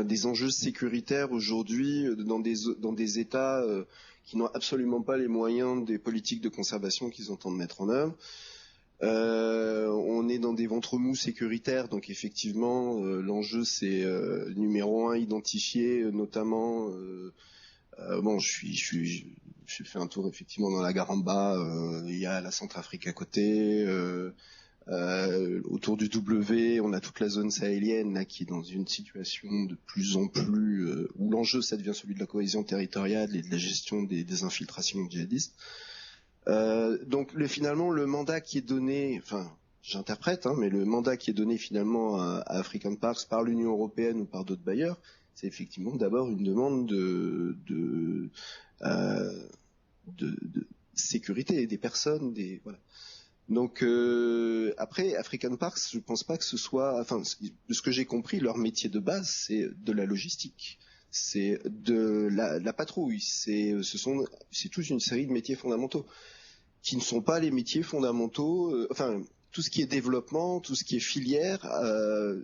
Speaker 4: des enjeux sécuritaires aujourd'hui dans des États qui n'ont absolument pas les moyens des politiques de conservation qu'ils entendent mettre en œuvre. On est dans des ventres mous sécuritaires, donc effectivement, l'enjeu c'est numéro 1, identifier notamment. Bon, je fais un tour effectivement dans la Garamba. Il y a la Centrafrique à côté. Autour du W, on a toute la zone sahélienne là qui est dans une situation de plus en plus où l'enjeu ça devient celui de la cohésion territoriale et de la gestion des infiltrations djihadistes. Donc finalement le mandat qui est donné, enfin j'interprète, mais le mandat qui est donné finalement à African Parks par l'Union européenne ou par d'autres bailleurs, c'est effectivement d'abord une demande de sécurité des personnes, voilà. Donc après African Parks, je pense pas que ce soit, enfin de ce que j'ai compris, leur métier de base c'est de la logistique, c'est de la patrouille, c'est toute une série de métiers fondamentaux qui ne sont pas les métiers fondamentaux, enfin tout ce qui est développement, tout ce qui est filière,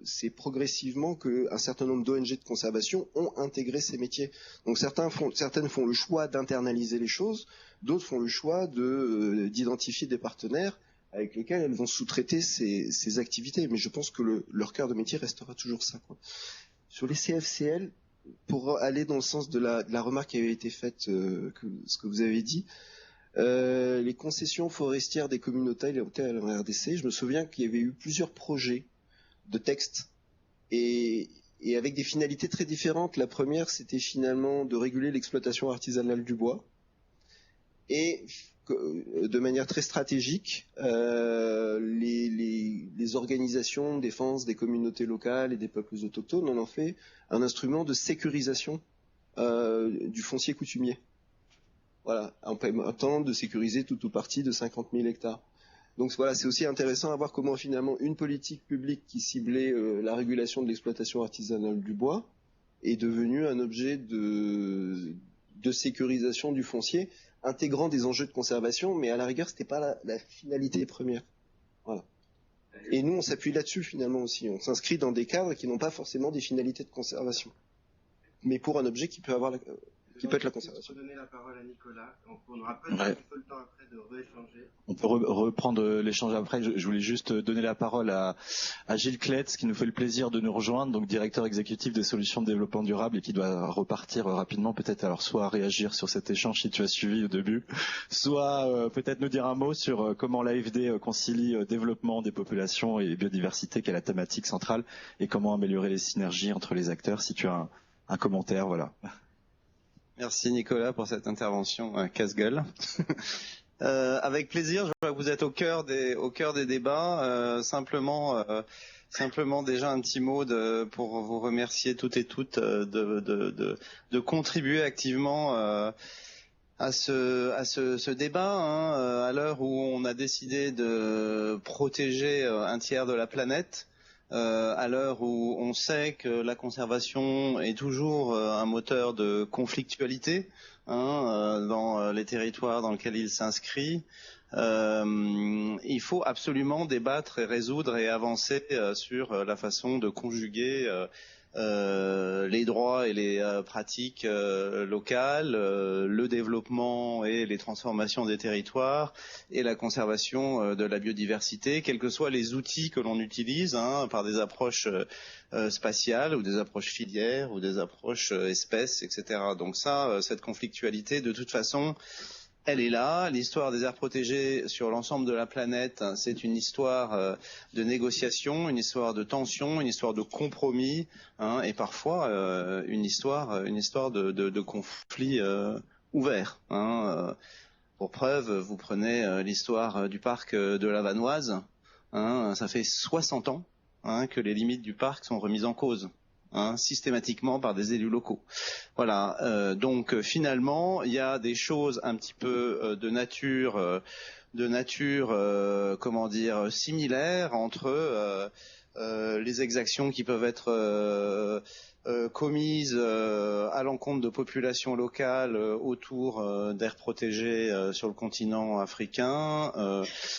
Speaker 4: c'est progressivement qu'un certain nombre d'ONG de conservation ont intégré ces métiers. Donc certaines font le choix d'internaliser les choses, d'autres font le choix d'identifier des partenaires avec lesquels elles vont sous-traiter ces activités. Mais je pense que leur cœur de métier restera toujours ça, quoi. Sur les CFCL, pour aller dans le sens de la remarque qui avait été faite, ce que vous avez dit, les concessions forestières des communautés à la RDC, je me souviens qu'il y avait eu plusieurs projets de textes et avec des finalités très différentes. La première, c'était finalement de réguler l'exploitation artisanale du bois et de manière très stratégique, les organisations de défense des communautés locales et des peuples autochtones en ont fait un instrument de sécurisation du foncier coutumier. Voilà, en permettant de sécuriser tout ou partie de 50 000 hectares. Donc voilà, c'est aussi intéressant à voir comment finalement une politique publique qui ciblait la régulation de l'exploitation artisanale du bois est devenue un objet de sécurisation du foncier, intégrant des enjeux de conservation, mais à la rigueur, c'était pas la finalité première. Voilà. Et nous, on s'appuie là-dessus finalement aussi. On s'inscrit dans des cadres qui n'ont pas forcément des finalités de conservation, mais pour un objet qui peut avoir qui peut être la conservation.
Speaker 11: On peut donner la parole à Nicolas. On n'aura pas un peu le temps après de rééchanger.
Speaker 1: On peut reprendre l'échange après. Je voulais juste donner la parole à Gilles Cletz, qui nous fait le plaisir de nous rejoindre, donc directeur exécutif des solutions de développement durable et qui doit repartir rapidement, peut-être alors soit réagir sur cet échange si tu as suivi au début, soit peut-être nous dire un mot sur comment l'AFD concilie développement des populations et biodiversité, qui est la thématique centrale, et comment améliorer les synergies entre les acteurs. Si tu as un commentaire, voilà.
Speaker 12: Merci Nicolas pour cette intervention casse-gueule. Avec plaisir. Je vois que vous êtes au cœur des débats. Simplement déjà un petit mot pour vous remercier toutes et toutes de contribuer activement à ce débat, à l'heure où on a décidé de protéger un tiers de la planète, à l'heure où on sait que la conservation est toujours un moteur de conflictualité dans les territoires dans lesquels il s'inscrit. Il faut absolument débattre et résoudre et avancer sur la façon de conjuguer les droits et les pratiques locales, le développement et les transformations des territoires et la conservation de la biodiversité, quels que soient les outils que l'on utilise, par des approches spatiales ou des approches filières ou des approches espèces, etc. Donc ça, cette conflictualité, de toute façon, elle est là. L'histoire des aires protégées sur l'ensemble de la planète, c'est une histoire de négociation, une histoire de tension, une histoire de compromis, et parfois une histoire de conflits ouverts. Pour preuve, vous prenez l'histoire du parc de la Vanoise. Ça fait 60 ans que les limites du parc sont remises en cause. Systématiquement par des élus locaux. Voilà. Donc finalement, il y a des choses un petit peu de nature, comment dire, similaires entre les exactions qui peuvent être commises à l'encontre de populations locales autour d'aires protégées sur le continent africain,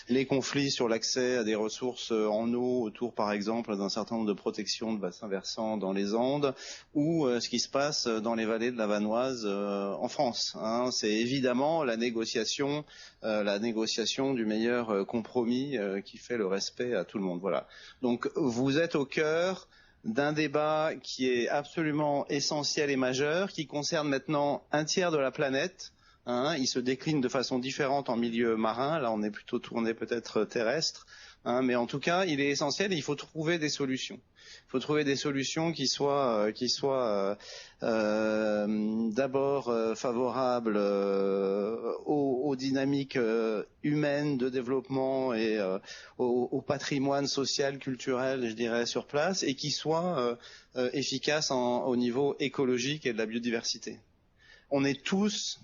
Speaker 12: les conflits sur l'accès à des ressources en eau autour par exemple d'un certain nombre de protections de bassins versants dans les Andes, ou ce qui se passe dans les vallées de la Vanoise en France. C'est évidemment la négociation du meilleur compromis qui fait le respect à tout le monde. Voilà. Donc vous êtes au cœur d'un débat qui est absolument essentiel et majeur, qui concerne maintenant un tiers de la planète. Il se décline de façon différente en milieu marin. Là, on est plutôt tourné peut-être terrestre. Mais en tout cas, il est essentiel et il faut trouver des solutions. Il faut trouver des solutions qui soient d'abord favorables aux dynamiques humaines de développement et au patrimoine social, culturel, je dirais, sur place, et qui soient efficaces au niveau écologique et de la biodiversité. On est tous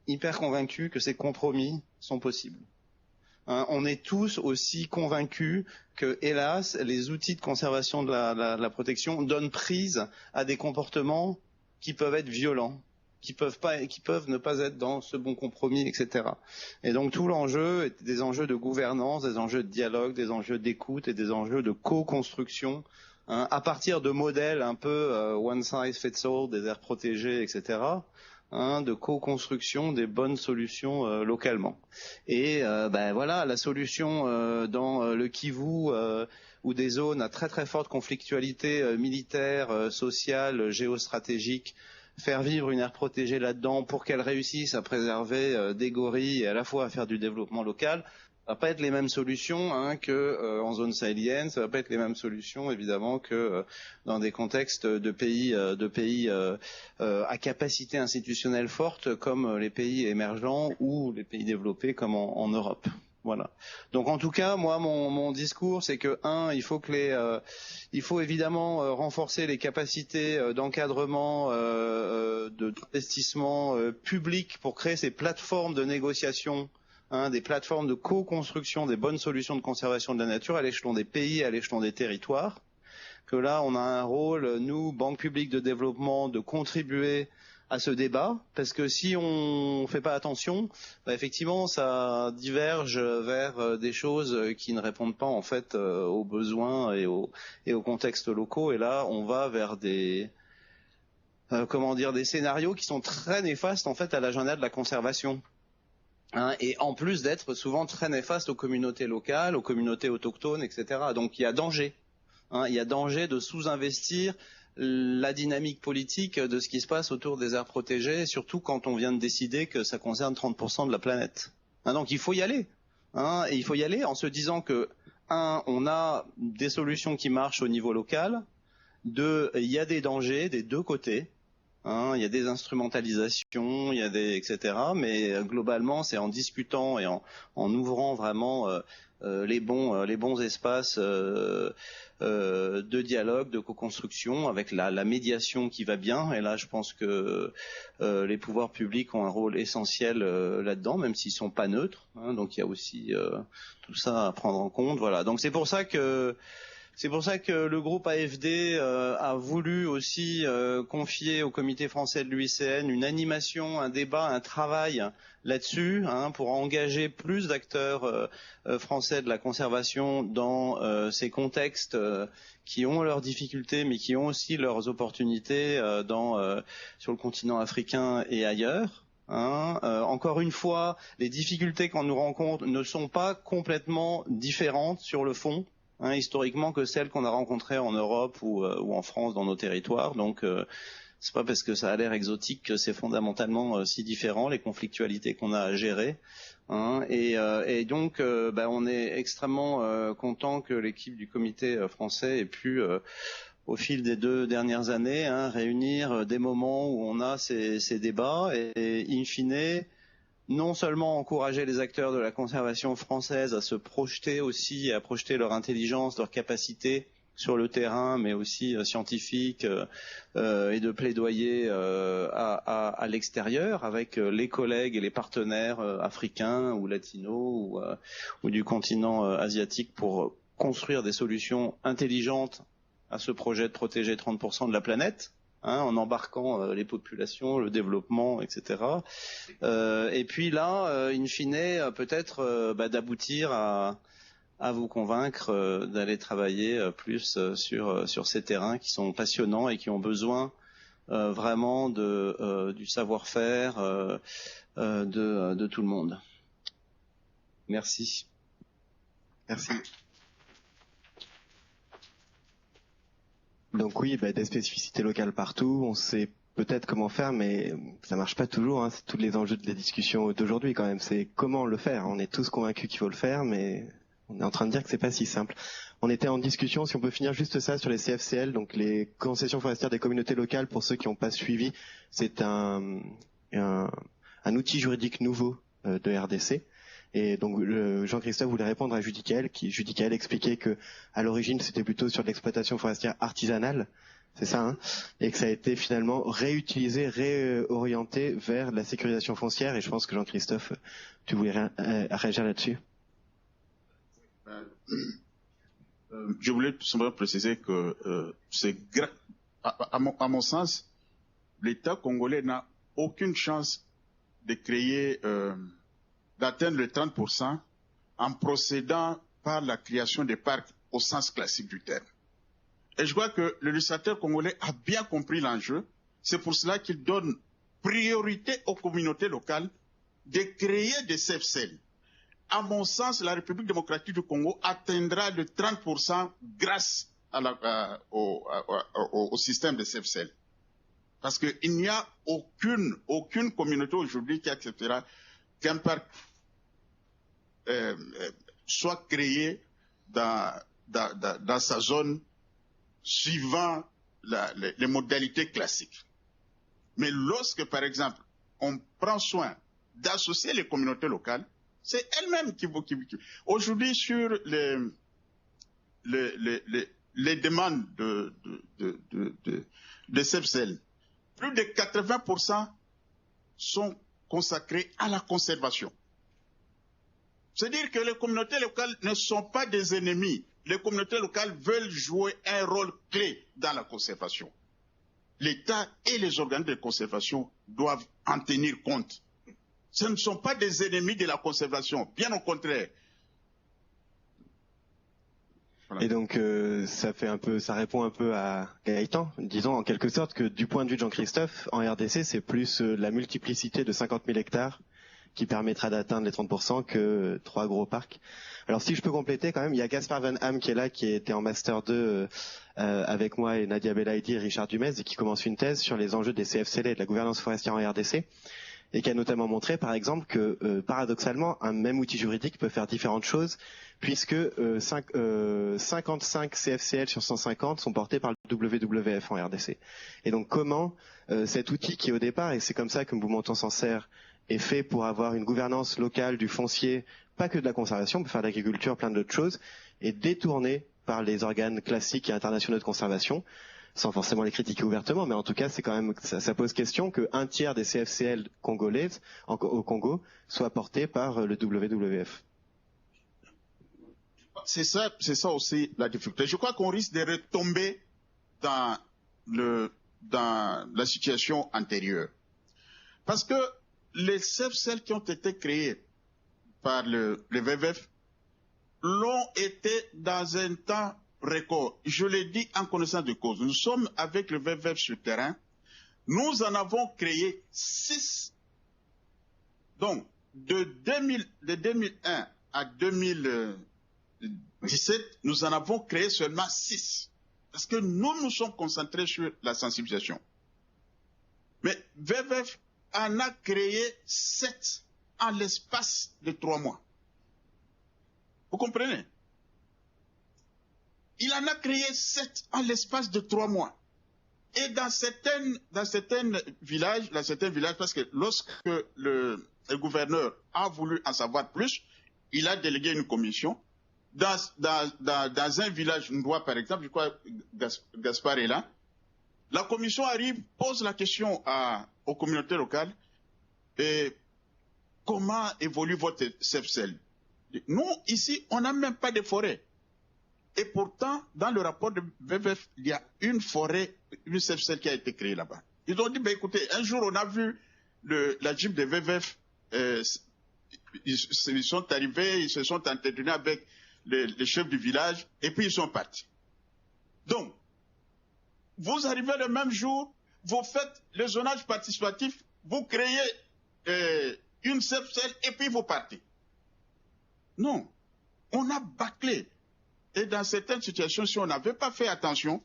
Speaker 12: hyper convaincus que ces compromis sont possibles. On est tous aussi convaincus que, hélas, les outils de conservation de la protection donnent prise à des comportements qui peuvent être violents, qui peuvent ne pas être dans ce bon compromis, etc. Et donc tout l'enjeu est des enjeux de gouvernance, des enjeux de dialogue, des enjeux d'écoute et des enjeux de co-construction, à partir de modèles un peu one size fits all, des aires protégées, etc., de co-construction des bonnes solutions localement. Et voilà, la solution dans le Kivu ou des zones à très très forte conflictualité militaire, sociale, géostratégique, faire vivre une aire protégée là-dedans pour qu'elle réussisse à préserver des gorilles et à la fois à faire du développement local, ça va pas être les mêmes solutions que en zone sahélienne, ça va pas être les mêmes solutions évidemment que dans des contextes de pays à capacité institutionnelle forte comme les pays émergents ou les pays développés comme en Europe. Voilà. Donc en tout cas, moi mon discours c'est que il faut évidemment renforcer les capacités d'encadrement, d'investissement public pour créer ces plateformes de négociation, des plateformes de co-construction des bonnes solutions de conservation de la nature à l'échelon des pays, à l'échelon des territoires. Que là, on a un rôle, nous, Banque publique de développement, de contribuer à ce débat, parce que si on fait pas attention, effectivement, ça diverge vers des choses qui ne répondent pas en fait aux besoins et aux contextes locaux. Et là, on va vers des scénarios qui sont très néfastes en fait à l'agenda de la conservation. Et en plus d'être souvent très néfaste aux communautés locales, aux communautés autochtones, etc. Donc il y a danger. Il y a danger de sous-investir la dynamique politique de ce qui se passe autour des aires protégées, surtout quand on vient de décider que ça concerne 30% de la planète. Donc il faut y aller. Et il faut y aller en se disant que, on a des solutions qui marchent au niveau local. 2, il y a des dangers des deux côtés. Hein, il y a des instrumentalisations, il y a des etc. Mais globalement, c'est en discutant et en ouvrant vraiment les bons espaces de dialogue, de co-construction, avec la médiation qui va bien. Et là, je pense que les pouvoirs publics ont un rôle essentiel là-dedans, même s'ils sont pas neutres. Hein, donc il y a aussi tout ça à prendre en compte. Voilà. Donc c'est pour ça que le groupe AFD a voulu aussi confier au comité français de l'UICN une animation, un débat, un travail là-dessus, hein, pour engager plus d'acteurs français de la conservation dans ces contextes qui ont leurs difficultés, mais qui ont aussi leurs opportunités sur le continent africain et ailleurs. Hein, encore une fois, les difficultés qu'on nous rencontre ne sont pas complètement différentes sur le fond. Hein, historiquement que celles qu'on a rencontrées en Europe ou en France dans nos territoires. Donc c'est pas parce que ça a l'air exotique que c'est fondamentalement si différent, les conflictualités qu'on a à gérer. Hein, et donc on est extrêmement content que l'équipe du comité français ait pu au fil des 2 dernières années réunir des moments où on a ces débats et in fine non seulement encourager les acteurs de la conservation française à se projeter aussi, à projeter leur intelligence, leur capacité sur le terrain, mais aussi scientifique, et de plaidoyer à l'extérieur avec les collègues et les partenaires africains ou latinos ou du continent asiatique pour construire des solutions intelligentes à ce projet de protéger 30% de la planète. Hein, en embarquant les populations, le développement, etc. Et puis là, in fine, peut-être d'aboutir à vous convaincre d'aller travailler plus sur ces terrains qui sont passionnants et qui ont besoin vraiment du savoir-faire de tout le monde. Merci.
Speaker 2: Merci. Donc oui, des spécificités locales partout, on sait peut-être comment faire, mais ça marche pas toujours. Hein. C'est tous les enjeux de la discussion d'aujourd'hui quand même. C'est comment le faire. On est tous convaincus qu'il faut le faire, mais on est en train de dire que c'est pas si simple. On était en discussion, si on peut finir juste ça, sur les CFCL, donc les concessions forestières des communautés locales. Pour ceux qui n'ont pas suivi, c'est un outil juridique nouveau de RDC. Et donc Jean-Christophe voulait répondre à Judicaël, qui expliquait que à l'origine c'était plutôt sur de l'exploitation forestière artisanale, c'est ça, hein, et que ça a été finalement réutilisé, réorienté vers la sécurisation foncière. Et je pense que Jean-Christophe, tu voulais réagir là-dessus.
Speaker 6: Je voulais tout simplement préciser que à mon sens, l'État congolais n'a aucune chance de créer d'atteindre le 30% en procédant par la création des parcs au sens classique du terme. Et je crois que le législateur congolais a bien compris l'enjeu. C'est pour cela qu'il donne priorité aux communautés locales de créer des CFCL. À mon sens, la République démocratique du Congo atteindra le 30% grâce au système de CFCL. Parce qu'il n'y a aucune communauté aujourd'hui qui acceptera qu'un parc soit créé dans sa zone suivant les modalités classiques. Mais lorsque, par exemple, on prend soin d'associer les communautés locales, c'est elles-mêmes qui aujourd'hui, sur les demandes de CFCL, plus de 80% sont consacrés à la conservation. C'est-à-dire que les communautés locales ne sont pas des ennemis. Les communautés locales veulent jouer un rôle clé dans la conservation. L'État et les organes de conservation doivent en tenir compte. Ce ne sont pas des ennemis de la conservation, bien au contraire.
Speaker 2: Voilà. Et donc ça répond un peu à Gaëtan, disons en quelque sorte que du point de vue de Jean-Christophe, en RDC c'est plus la multiplicité de 50 000 hectares qui permettra d'atteindre les 30% que 3 gros parcs. Alors si je peux compléter quand même, il y a Gaspard Van Ham qui est là, qui était en Master 2 avec moi et Nadia Belaïdi et Richard Dumez, et qui commence une thèse sur les enjeux des CFCL et de la gouvernance forestière en RDC. et qui a notamment montré, par exemple, que paradoxalement, un même outil juridique peut faire différentes choses, puisque 55 CFCL sur 150 sont portés par le WWF en RDC. Et donc comment cet outil qui au départ, et c'est comme ça que Mboumoto s'en sert, est fait pour avoir une gouvernance locale du foncier, pas que de la conservation, on peut faire de l'agriculture, plein d'autres choses, est détourné par les organes classiques et internationaux de conservation, sans forcément les critiquer ouvertement, mais en tout cas, c'est quand même, ça pose question qu'un tiers des CFCL congolaises au Congo soient portés par le WWF.
Speaker 6: C'est ça aussi la difficulté. Je crois qu'on risque de retomber dans la situation antérieure. Parce que les CFCL qui ont été créés par le WWF l'ont été dans un temps record. Je l'ai dit en connaissance de cause. Nous sommes avec le WWF sur le terrain. Nous en avons créé 6. Donc, de 2001 à 2017, nous en avons créé seulement 6. Parce que nous nous sommes concentrés sur la sensibilisation. Mais WWF en a créé 7 en l'espace de 3 mois. Vous comprenez? Il en a créé 7 en l'espace de 3 mois. Et dans certains villages, parce que lorsque le gouverneur a voulu en savoir plus, il a délégué une commission. Dans un village Ndwa, par exemple, je crois Gaspard est là, la commission arrive, pose la question aux communautés locales, et comment évolue votre CFCL? Nous, ici, on n'a même pas de forêt. Et pourtant, dans le rapport de WWF, il y a une forêt, une CFCL qui a été créée là-bas. Ils ont dit, ben, écoutez, un jour, on a vu la Jeep de WWF, ils sont arrivés, ils se sont entretenus avec les chefs du village, et puis ils sont partis. Donc, vous arrivez le même jour, vous faites le zonage participatif, vous créez une CFCL, et puis vous partez. Non, on a bâclé. Et dans certaines situations, si on n'avait pas fait attention,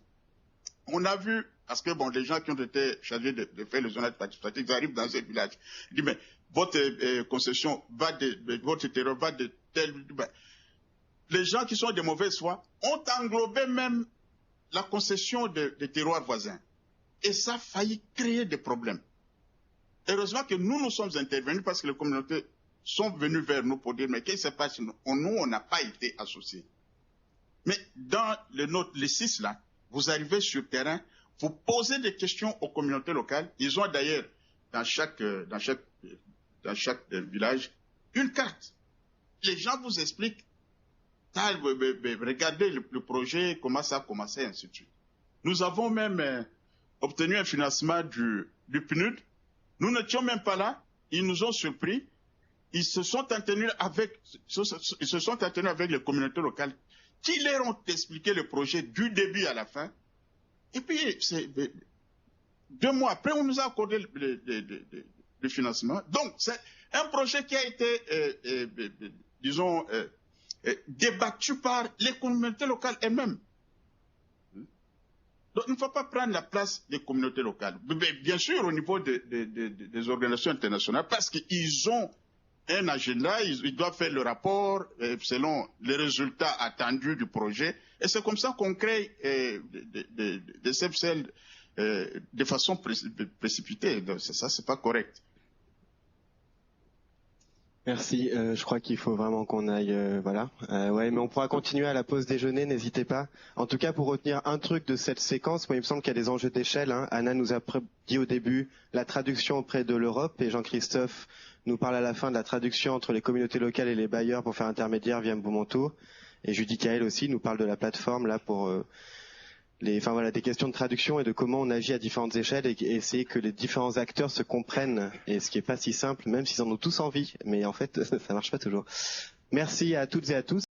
Speaker 6: on a vu, parce que bon, les gens qui ont été chargés de faire le zonage participatif, ils arrivent dans un village, ils disent, mais votre concession va votre terrain va de tel... Ben, les gens qui sont de mauvaise foi ont englobé même la concession des terroirs voisins. Et ça a failli créer des problèmes. Heureusement que nous sommes intervenus parce que les communautés sont venues vers nous pour dire, mais qu'est-ce qui se passe? Nous, on n'a pas été associés. Mais dans les 6 là, vous arrivez sur le terrain, vous posez des questions aux communautés locales. Ils ont d'ailleurs, dans chaque village, une carte. Les gens vous expliquent, regardez le projet, comment ça a commencé, et ainsi de suite. Nous avons même obtenu un financement du PNUD. Nous n'étions même pas là. Ils nous ont surpris. Ils se sont entretenus avec les communautés locales qui leur ont expliqué le projet du début à la fin. Et puis, 2 mois après, on nous a accordé le financement. Donc, c'est un projet qui a été, disons, débattu par les communautés locales elles-mêmes. Donc, il ne faut pas prendre la place des communautés locales. Bien sûr, au niveau des organisations internationales, parce qu'ils ont un agenda, ils doivent faire le rapport selon les résultats attendus du projet. Et c'est comme ça qu'on crée des CFCL de façon précipitée. Donc, ça, c'est pas correct.
Speaker 2: Merci. Je crois qu'il faut vraiment qu'on aille, voilà. Ouais, mais on pourra continuer à la pause déjeuner. N'hésitez pas. En tout cas, pour retenir un truc de cette séquence, moi, il me semble qu'il y a des enjeux d'échelle. Hein. Anna nous a dit au début la traduction auprès de l'Europe, et Jean-Christophe nous parle à la fin de la traduction entre les communautés locales et les bailleurs pour faire intermédiaire via Mboumoto. Et Judith Kael aussi nous parle de la plateforme là pour des questions de traduction et de comment on agit à différentes échelles et essayer que les différents acteurs se comprennent, et ce qui est pas si simple, même s'ils en ont tous envie, mais en fait ça marche pas toujours. Merci à toutes et à tous.